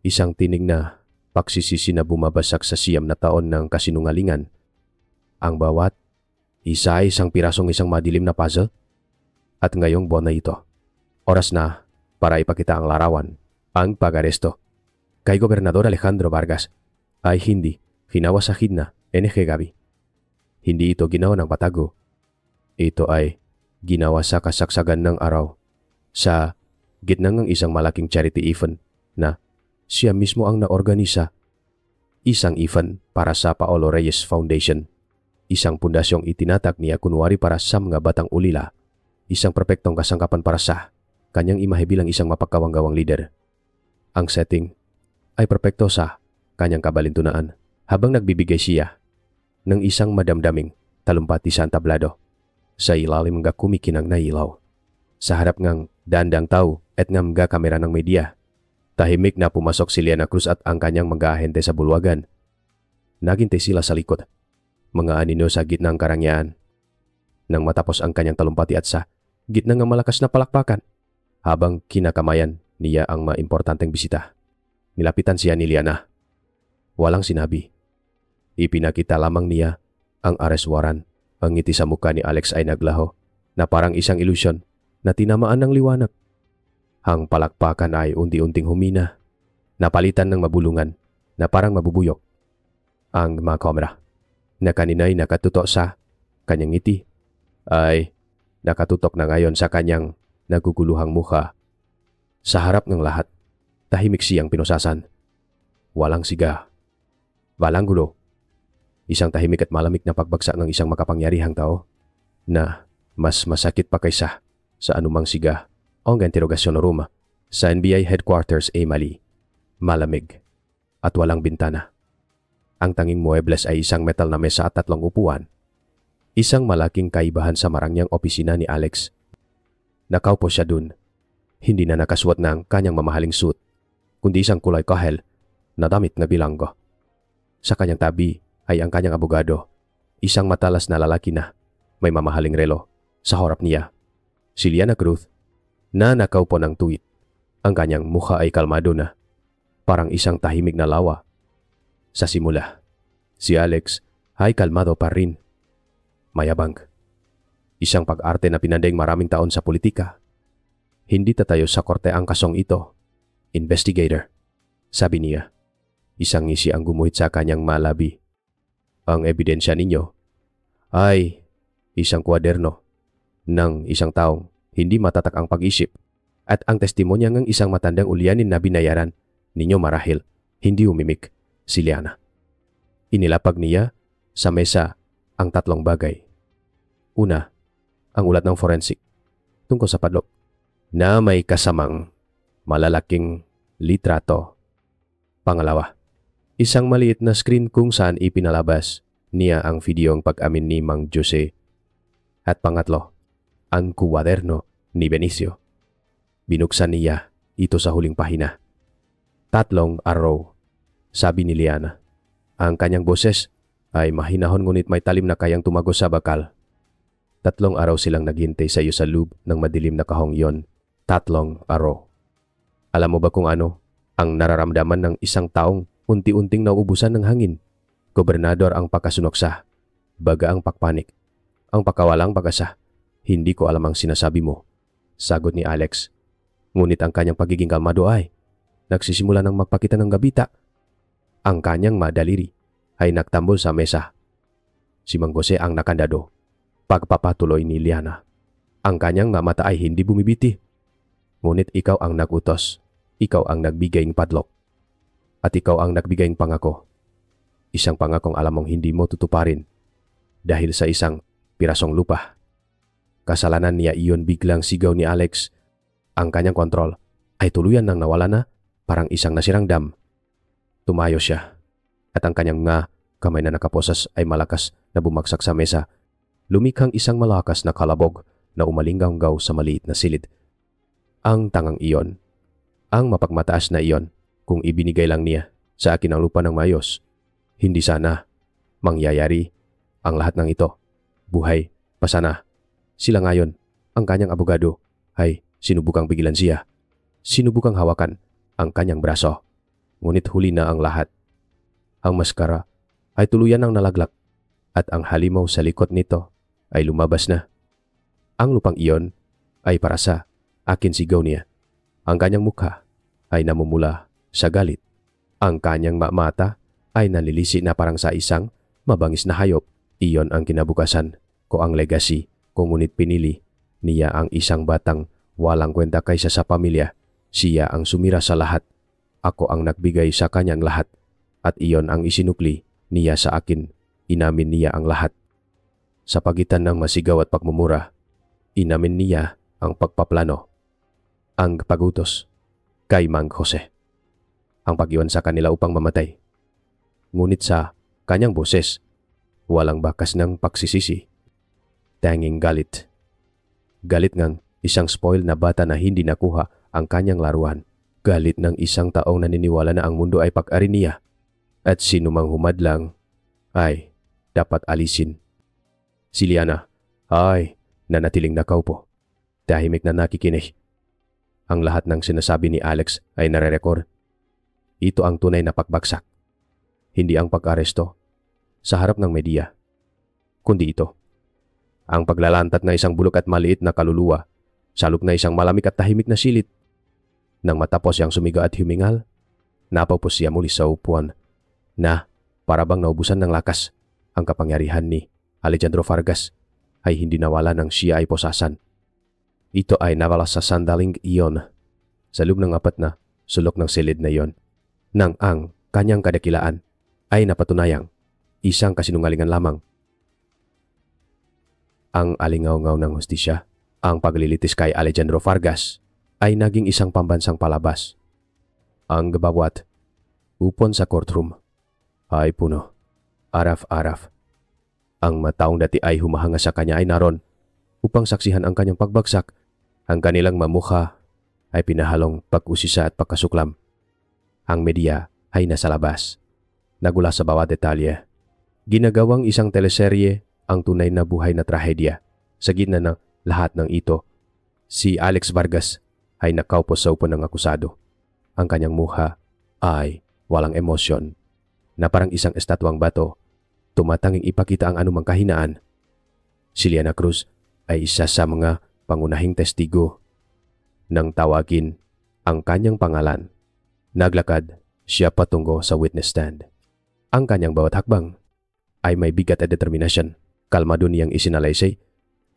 Isang tinig na pagsisisi na bumabasag sa 9 na taon ng kasinungalingan. Ang bawat isa ay isang pirasong isang madilim na puzzle. At ngayong buwan na ito, oras na para ipakita ang larawan. Ang pag-aresto kay Gobernador Alejandro Vargas ay hindi ginawa sa Gitna NG Gabi. Hindi ito ginawa ng patago. Ito ay ginawa sa kasagsagan ng araw sa gitna ng isang malaking charity event na siya mismo ang naorganisa. Isang event para sa Paolo Reyes Foundation. Isang pundasyong itinatag niya kunwari para sa mga batang ulila. Isang perpektong kasangkapan para sa kanyang imahe bilang isang mapagkawang-gawang leader. Ang setting ay perpekto sa kanyang kabalintunaan habang nagbibigay siya ng isang madamdaming talumpati sa entablado sa ilalim ng kumikinang na ilaw. Sa harap ng dandang tao at ng mga kamera ng media, tahimik na pumasok si Liana Cruz at ang kanyang mga ahente sa bulwagan. Naghintay sila sa likod, mga anino sa gitna ng karangyaan. Nang matapos ang kanyang talumpati at sa gitna ng malakas na palakpakan, habang kinakamayan niya ang maimportanteng bisita, nilapitan siya ni Liana. Walang sinabi. Ipinakita lamang niya ang arrest warrant. Ang ngiti sa mukha ni Alex ay naglaho na parang isang ilusyon na tinamaan ng liwanag. Ang palakpakan ay unti-unting humina, napalitan ng mabulungan na parang mabubuyok. Ang mga kamera na kanina'y nakatutok sa kanyang ngiti ay nakatutok na ngayon sa kanyang naguguluhang mukha. Sa harap ng lahat, tahimik siyang pinusasan. Walang siga, walang gulo. Isang tahimik at malamig na pagbagsak ng isang makapangyarihang tao na mas masakit pa kaysa sa anumang siga o ang interogasyon room sa NBI headquarters ay malamig at walang bintana. Ang tanging muebles ay isang metal na mesa at 3 upuan. Isang malaking kaibahan sa marangyang opisina ni Alex. Nakaupo siya dun, hindi na nakasuot ng kanyang mamahaling suit, kundi isang kulay kahel na damit na bilanggo. Sa kanyang tabi ay ang kanyang abogado, isang matalas na lalaki na may mamahaling relo. Sa harap niya, si Liana Cruz na nakaupo ng tuwid. Ang kanyang mukha ay kalmado na, parang isang tahimik na lawa. Sa simula, si Alex ay kalmado pa rin. Mayabang. Isang pag-arte na pinandaing maraming taon sa politika. Hindi tatayo sa korte ang kasong ito. Investigator, sabi niya. Isang ngisi ang gumuhit sa kanyang malabi. Ang ebidensya ninyo ay isang kwaderno ng isang taong hindi matatak ang pag-isip at ang testimonya ng isang matandang ulyanin na binayaran ninyo marahil hindi umimik si Liana. Inilapag niya sa mesa ang 3 bagay. Una, ang ulat ng forensic tungkol sa padlock na may kasamang malalaking litrato. Pangalawa, isang maliit na screen kung saan ipinalabas niya ang videong pag-amin ni Mang Jose. At pangatlo, ang kwaderno ni Benicio. Binuksan niya ito sa huling pahina. 3 araw, sabi ni Liana. Ang kanyang boses ay mahinahon ngunit may talim na kayang tumagos sa bakal. 3 araw silang naghintay sa iyo sa loob ng madilim na kahong iyon. 3 araw. Alam mo ba kung ano ang nararamdaman ng isang taong unti-unting nauubusan ng hangin? Gobernador ang pagkasunoksa, baga ang pakpanik, ang pagkawalang pag-asa. Hindi ko alam ang sinasabi mo, sagot ni Alex. Ngunit ang kanyang pagiging kalmado ay nagsisimula ng magpakita ng gabita. Ang kanyang madaliri ay nagtambol sa mesa. Si Mang Jose ang nakandado. Pagpapatuloy ni Liana. Ang kanyang mata ay hindi bumibiti. Ngunit ikaw ang nagutos. Ikaw ang nagbigay ng padlock. At ikaw ang nagbigay ng pangako. Isang pangakong alam mong hindi mo tutuparin dahil sa isang pirasong lupa. Kasalanan niya iyon, biglang sigaw ni Alex. Ang kanyang kontrol ay tuluyan nang nawala na, parang isang nasirang dam. Tumayo siya at ang kanyang mga kamay na nakaposas ay malakas na bumagsak sa mesa. Lumikhang isang malakas na kalabog na umalinggaw sa maliit na silid. Ang tangang iyon, ang mapagmataas na iyon, kung ibinigay lang niya sa akin ang lupa ng mayos, hindi sana mangyayari ang lahat ng ito. Buhay pa sana. Sila ngayon, ang kanyang abogado, ay sinubukang pigilan siya. Sinubukang hawakan ang kanyang braso. Ngunit huli na ang lahat. Ang maskara ay tuluyan ng nalaglak at ang halimaw sa likod nito ay lumabas na. Ang lupang iyon ay para sa akin, sigaw niya. Ang kanyang mukha ay namumula sa galit. Ang kanyang mata ay nalilisi na parang sa isang mabangis na hayop. Iyon ang kinabukasan ko, ang legacy ko, ngunit pinili niya ang isang batang walang kwenta kaysa sa pamilya. Siya ang sumira sa lahat. Ako ang nagbigay sa kanyang lahat. At iyon ang isinukli niya sa akin. Inamin niya ang lahat. Sa pagitan ng masigaw at pagmumura, inamin niya ang pagpaplano, ang pagutos kay Mang Jose, ang pag-iwan sa kanila upang mamatay. Ngunit sa kanyang boses, walang bakas ng pagsisisi. Tanging galit. Galit ng isang spoiled na bata na hindi nakuha ang kanyang laruan. Galit ng isang taong naniniwala na ang mundo ay pag-ari niya at sinumang humadlang ay dapat alisin. Si Liana ay nanatiling nakaupo, tahimik na nakikinig. Ang lahat ng sinasabi ni Alex ay nare-record. Ito ang tunay na pagbagsak. Hindi ang pag-aresto sa harap ng media, kundi ito. Ang paglalantad ng isang bulok at maliit na kaluluwa sa loob na isang malamig at tahimik na silid. Nang matapos siyang sumiga at humingal, napaupo siya muli sa upuan na parabang naubusan ng lakas. Ang kapangyarihan ni Alejandro Vargas ay hindi nawala nang siya ay posasan. Ito ay nawala sa sandaling iyon sa loob ng 4 na sulok ng silid na iyon, nang ang kanyang kadakilaan ay napatunayang isang kasinungalingan lamang. Ang alingaw-ngaw ng hustisya, ang paglilitis kay Alejandro Vargas, ay naging isang pambansang palabas. Ang bawat upon sa courtroom ay puno, araf-araf. Ang mataong dati ay humahanga sa kanya ay naroon upang saksihan ang kanyang pagbagsak. Ang kanilang mamukha ay pinahalong pag-usisa at pagkasuklam. Ang media ay nasa labas, nagula sa bawat detalye. Ginagawang isang teleserye ang tunay na buhay na trahedya. Sa gitna ng lahat ng ito, si Alex Vargas ay nakaupo sa upo ng akusado. Ang kanyang mukha ay walang emosyon, na parang isang estatwang bato, tumatanging ipakita ang anumang kahinaan. Si Liana Cruz ay isa sa mga pangunahing testigo. Nang tawagin ang kanyang pangalan, Naglakad siya patungo sa witness stand. Ang kanyang bawat hakbang ay may bigat at determinasyon. Kalmado niyang isinalaysay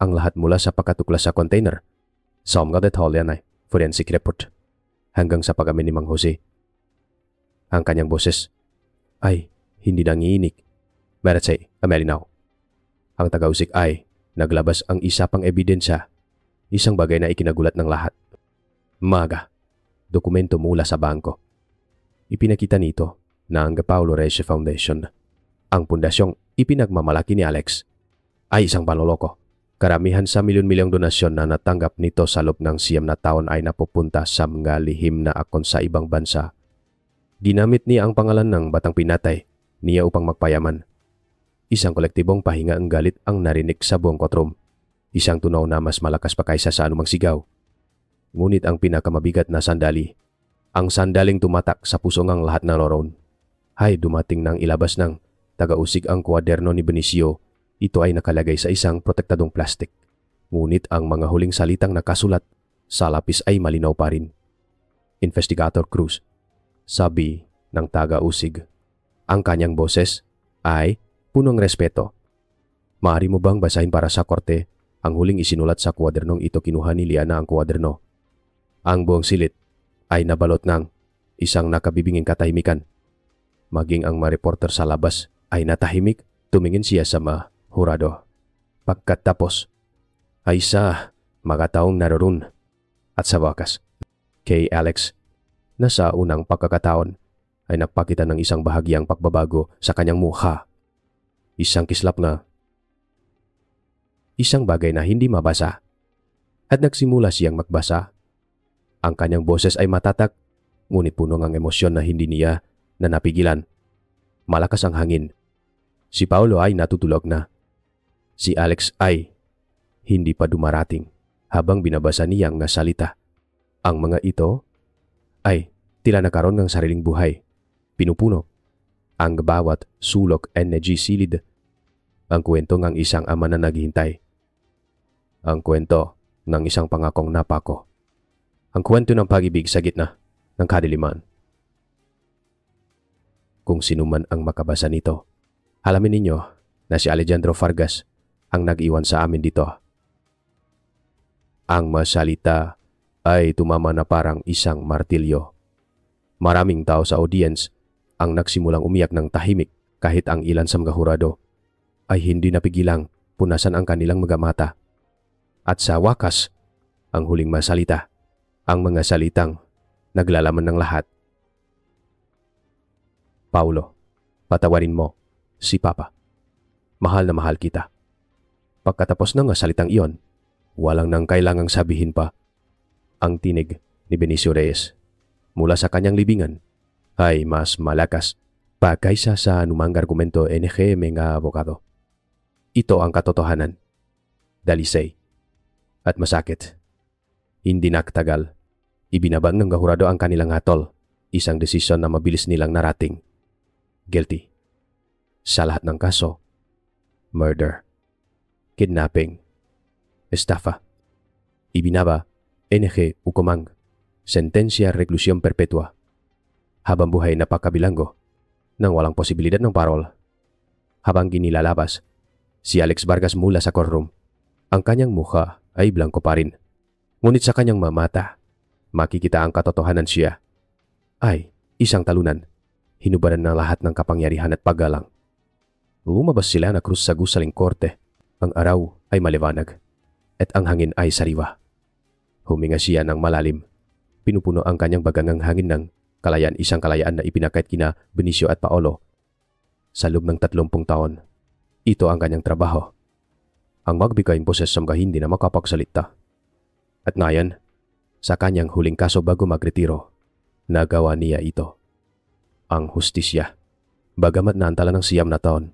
ang lahat mula sa pagkatuklas sa container sa mga detalye ng forensic report hanggang sa pag-amin ni Mang Jose. Ang kanyang boses ay hindi nangiinig. Maratsay, amelinaw. Ang tagausik ay naglabas ang isa pang ebidensya, isang bagay na ikinagulat ng lahat. Maga, dokumento mula sa bangko. Ipinakita nito na ang Paulo Reyes Foundation, ang pundasyong ipinagmamalaki ni Alex, ay isang panloloko. Karamihan sa milyon-milyong donasyon na natanggap nito sa loob ng 9 na taon ay napupunta sa mga lihim na akon sa ibang bansa. Ginamit niya ang pangalan ng batang pinatay niya upang magpayaman. Isang kolektibong pahinga ang galit ang narinig sa buong courtroom. Isang tunaw na mas malakas pa kaysa sa anumang sigaw. Ngunit ang pinakamabigat na sandali, ang sandaling tumatak sa puso ng lahat na naroon, ay dumating nang ilabas ng tagausig ang kwaderno ni Benicio. Ito ay nakalagay sa isang protektadong plastik. Ngunit ang mga huling salitang nakasulat sa lapis ay malinaw pa rin. Investigator Cruz, sabi ng taga-usig. Ang kanyang boses ay punong respeto. Maaari mo bang basahin para sa korte ang huling isinulat sa kwadernong ito? Kinuha ni Liana ang kwaderno. Ang buong silit ay nabalot ng isang nakabibinging katahimikan. Maging ang mga reporter sa labas ay natahimik. Tumingin siya sa mga hurado. Pagkatapos ay sa mga taong naroon. At sa wakas, kay Alex na sa unang pagkakataon ay nagpakita ng isang bahagyang pagbabago sa kanyang mukha. Isang kislap na isang bagay na hindi mabasa. At nagsimula siyang magbasa. Ang kanyang boses ay matatak, ngunit puno ng emosyon na hindi niya na napigilan. Malakas ang hangin. Si Paulo ay natutulog na. Si Alex ay hindi pa dumarating habang binabasa niyang nga salita. Ang mga ito ay tila nakaroon ng sariling buhay. Pinupuno ang bawat sulok ay nagisilid. Ang kwento ng isang ama na naghihintay. Ang kwento ng isang pangakong napako. Ang kwento ng pag-ibig sa gitna ng kadiliman. Kung sino man ang makabasa nito, alamin ninyo na si Alejandro Vargas ang nag-iwan sa amin dito. Ang masalita ay tumama na parang isang martilyo. Maraming tao sa audience ang nagsimulang umiyak ng tahimik kahit ang ilan sa mga hurado ay hindi napigilang punasan ang kanilang mga mata. At sa wakas, ang huling masalita, ang mga salitang naglalaman ng lahat. Paulo, patawarin mo si Papa. Mahal na mahal kita. Pagkatapos ng salitang iyon, walang nang kailangang sabihin pa. Ang tinig ni Benicio Reyes mula sa kanyang libingan ay mas malakas pa kaysa sa anumang argumento ng mga abogado. Ito ang katotohanan. Dalisay at masakit. Hindi naktagal. Ibinabang ng gahurado ang kanilang hatol. Isang desisyon na mabilis nilang narating. Guilty. Sa lahat ng kaso, murder, kidnapping, estafa, ibinaba, NG hukumang, sentensya reklusyon perpetua, habang buhay na pagkabilanggo, nang walang posibilidad ng parol. Habang ginilalabas, si Alex Vargas mula sa courtroom, ang kanyang mukha ay blanko pa rin. Ngunit sa kanyang mamata, makikita ang katotohanan. Siya ay isang talunan, hinubaran ng lahat ng kapangyarihan at paggalang. Lumabas sila na krus sa gusaling korte. Ang araw ay maliwanag at ang hangin ay sariwa. Huminga siya ng malalim. Pinupuno ang kanyang bagang hangin ng kalayaan, isang kalayaan na ipinakait kina Benicio at Paolo. Sa loob ng 30 taon, ito ang kanyang trabaho. Ang magbigay boses sa mga hindi na makapagsalita. At ngayon, sa kanyang huling kaso bago magretiro, nagawa niya ito. Ang hustisya, bagamat naantala ng 9 na taon,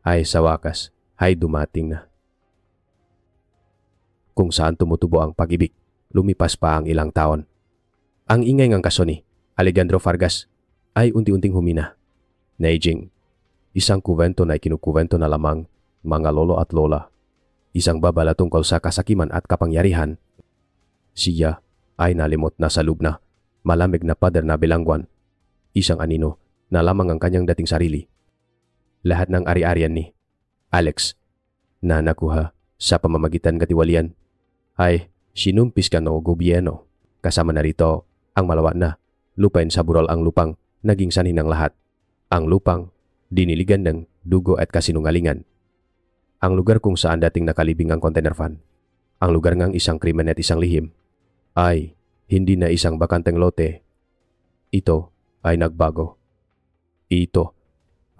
ay sa wakas ay dumating na. Kung saan tumutubo ang pag-ibig, lumipas pa ang ilang taon. Ang ingay ng kaso ni Alejandro Vargas ay unti-unting humina. Naijing, isang kuwento na ikinukuwento na lamang mga lolo at lola. Isang babala tungkol sa kasakiman at kapangyarihan. Siya ay nalimot na sa loob na malamig na pader na bilangguan isang anino na lamang ang kanyang dating sarili. Lahat ng ari-arian ni Alex na nakuha sa pamamagitan katiwalian ay sinumpis ka ng gobyerno. Kasama na rito ang malawa na lupain sa burol ang lupang naging sanhi ng lahat. Ang lupang diniligan ng dugo at kasinungalingan. Ang lugar kung saan dating nakalibing ang container van, ang lugar ngang isang krimen at isang lihim, ay hindi na isang bakanteng lote. Ito ay nagbago. Ito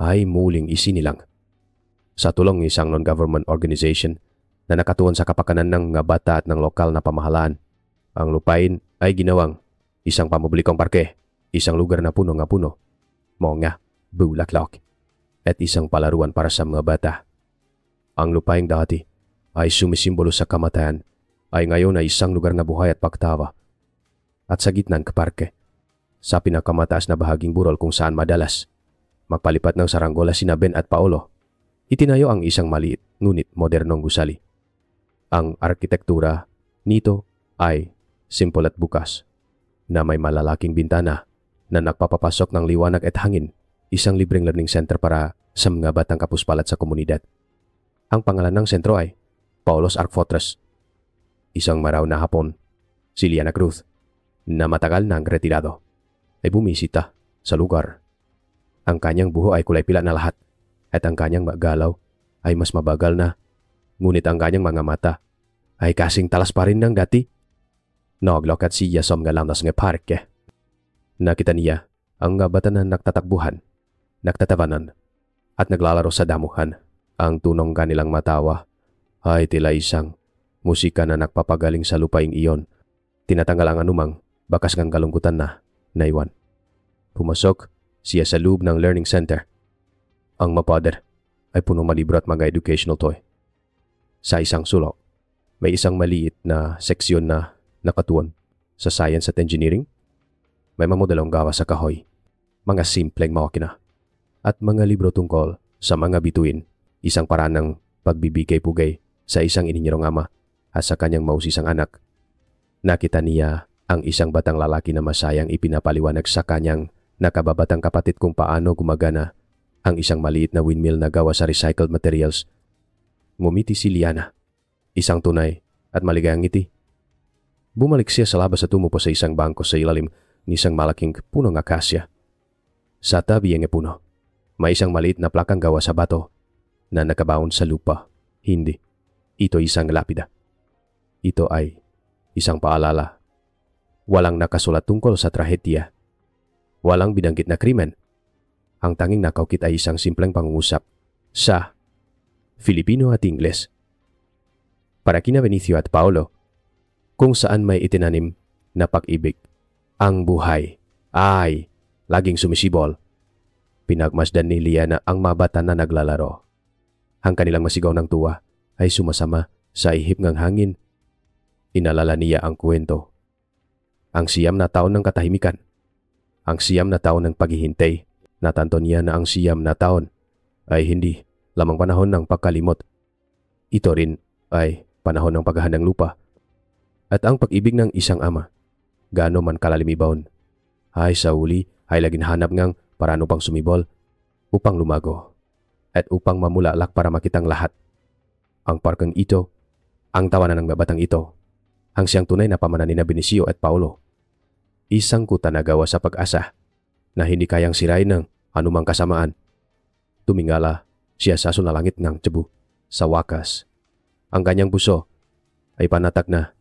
ay muling isinilang. Sa tulong ng isang non-government organization na nakatuon sa kapakanan ng mga bata at ng lokal na pamahalaan, ang lupain ay ginawang isang pampublikong parke, isang lugar na puno nga puno, mga bulaklak, at isang palaruan para sa mga bata. Ang lupaing dati ay sumisimbolo sa kamatayan ay ngayon ay isang lugar na buhay at pagtawa. At sa gitna ng parke, sa pinakamataas na bahaging burol kung saan madalas magpalipat ng saranggola sina Ben at Paolo, itinayo ang isang maliit ngunit modernong gusali. Ang arkitektura nito ay simple at bukas, na may malalaking bintana na nagpapapasok ng liwanag at hangin, isang libreng learning center para sa mga batang kapuspalat sa komunidad. Ang pangalan ng sentro ay Paolo's Ark Fortress. Isang maraw na hapon, si Liana Cruz, na matagal nang retirado, ay bumisita sa lugar. Ang kanyang buho ay kulay pila na lahat at ang kanyang magalaw ay mas mabagal na, ngunit ang kanyang mga mata ay kasing talas pa rin ng dati. Naglokat siya sa mga landas ng parke. Nakita niya ang mga bata na nagtatakbuhan, nagtatabanan at naglalaro sa damuhan. Ang tunong kanilang matawa ay tila isang musika na nagpapagaling sa lupaing iyon. Tinatanggal ang anumang bakas ng kalungkutan na naiwan. Pumasok siya sa loob ng learning center. Ang mapader ay punong malibro at mga educational toy. Sa isang sulok, may isang maliit na seksyon na nakatuon sa science at engineering. May mga modelong gawa sa kahoy, mga simpleng makina, at mga libro tungkol sa mga bituin, isang paraan ng pagbibigay-pugay sa isang ininyerong ama at sa kanyang mausisang anak. Nakita niya ang isang batang lalaki na masayang ipinapaliwanag sa kanyang nakababatang kapatid kung paano gumagana ang isang maliit na windmill na gawa sa recycled materials. Ngumiti si Liana, isang tunay at maligayang ngiti. Bumalik siya sa labas at tumupo sa isang bangko sa ilalim ni isang malaking punong akasya. Sa tabi ng puno, may isang maliit na plakang gawa sa bato na nakabaon sa lupa. Hindi, ito isang lapida. Ito ay isang paalala. Walang nakasulat tungkol sa trahedya. Walang binanggit na krimen. Ang tanging nakaukit ay isang simpleng pangungusap sa Filipino at Ingles. Para kina Benicio at Paolo, kung saan may itinanim na pag-ibig, ang buhay ay laging sumisibol. Pinagmasdan ni Liana ang mga bata na naglalaro. Ang kanilang masigaw ng tuwa ay sumasama sa ihip ng hangin. Inalala niya ang kwento. Ang siyam na taon ng katahimikan. Ang siyam na taon ng paghihintay. Natanto niya na ang siyam na taon ay hindi lamang panahon ng pagkalimot. Ito rin ay panahon ng paghahandang lupa. At ang pag-ibig ng isang ama, gaano man kalalim ibawon, ay sa uli ay laging hanap ngang paraan upang sumibol, upang lumago, at upang mamulalak para makitang lahat. Ang parkeng ito, ang tawanan ng babatang ito, ang siyang tunay na pamanan ni Benicio at Paolo. Isang kuta na gawa sa pag-asa na hindi kayang sirain ng anumang kasamaan. Tumingala siya sa sunalangit ng Cebu. Sa wakas, ang kanyang puso ay panatak na.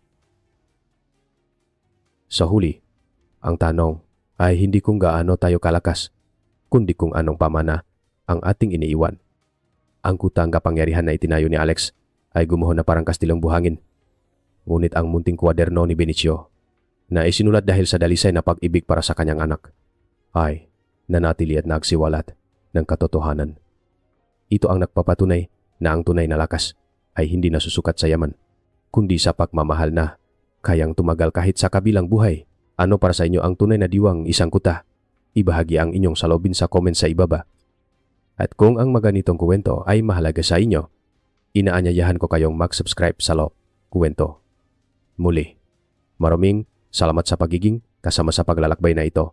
Sa huli, ang tanong ay hindi kung gaano tayo kalakas, kundi kung anong pamana ang ating iniiwan. Ang kutang kapangyarihan na itinayo ni Alex ay gumuho na parang kastilong buhangin. Ngunit ang munting kwaderno ni Benicio na isinulat dahil sa dalisay na pag-ibig para sa kanyang anak ay nanatili at nagsiwalat ng katotohanan. Ito ang nagpapatunay na ang tunay na lakas ay hindi nasusukat sa yaman, kundi sa pagmamahal na kayang tumagal kahit sa kabilang buhay. Ano para sa inyo ang tunay na diwang isang kuta? Ibahagi ang inyong salobin sa comment sa ibaba. At kung ang maganitong kuwento ay mahalaga sa inyo, inaanyayahan ko kayong mag-subscribe sa Lo Kuwento. Muli, maraming salamat sa pagiging kasama sa paglalakbay na ito.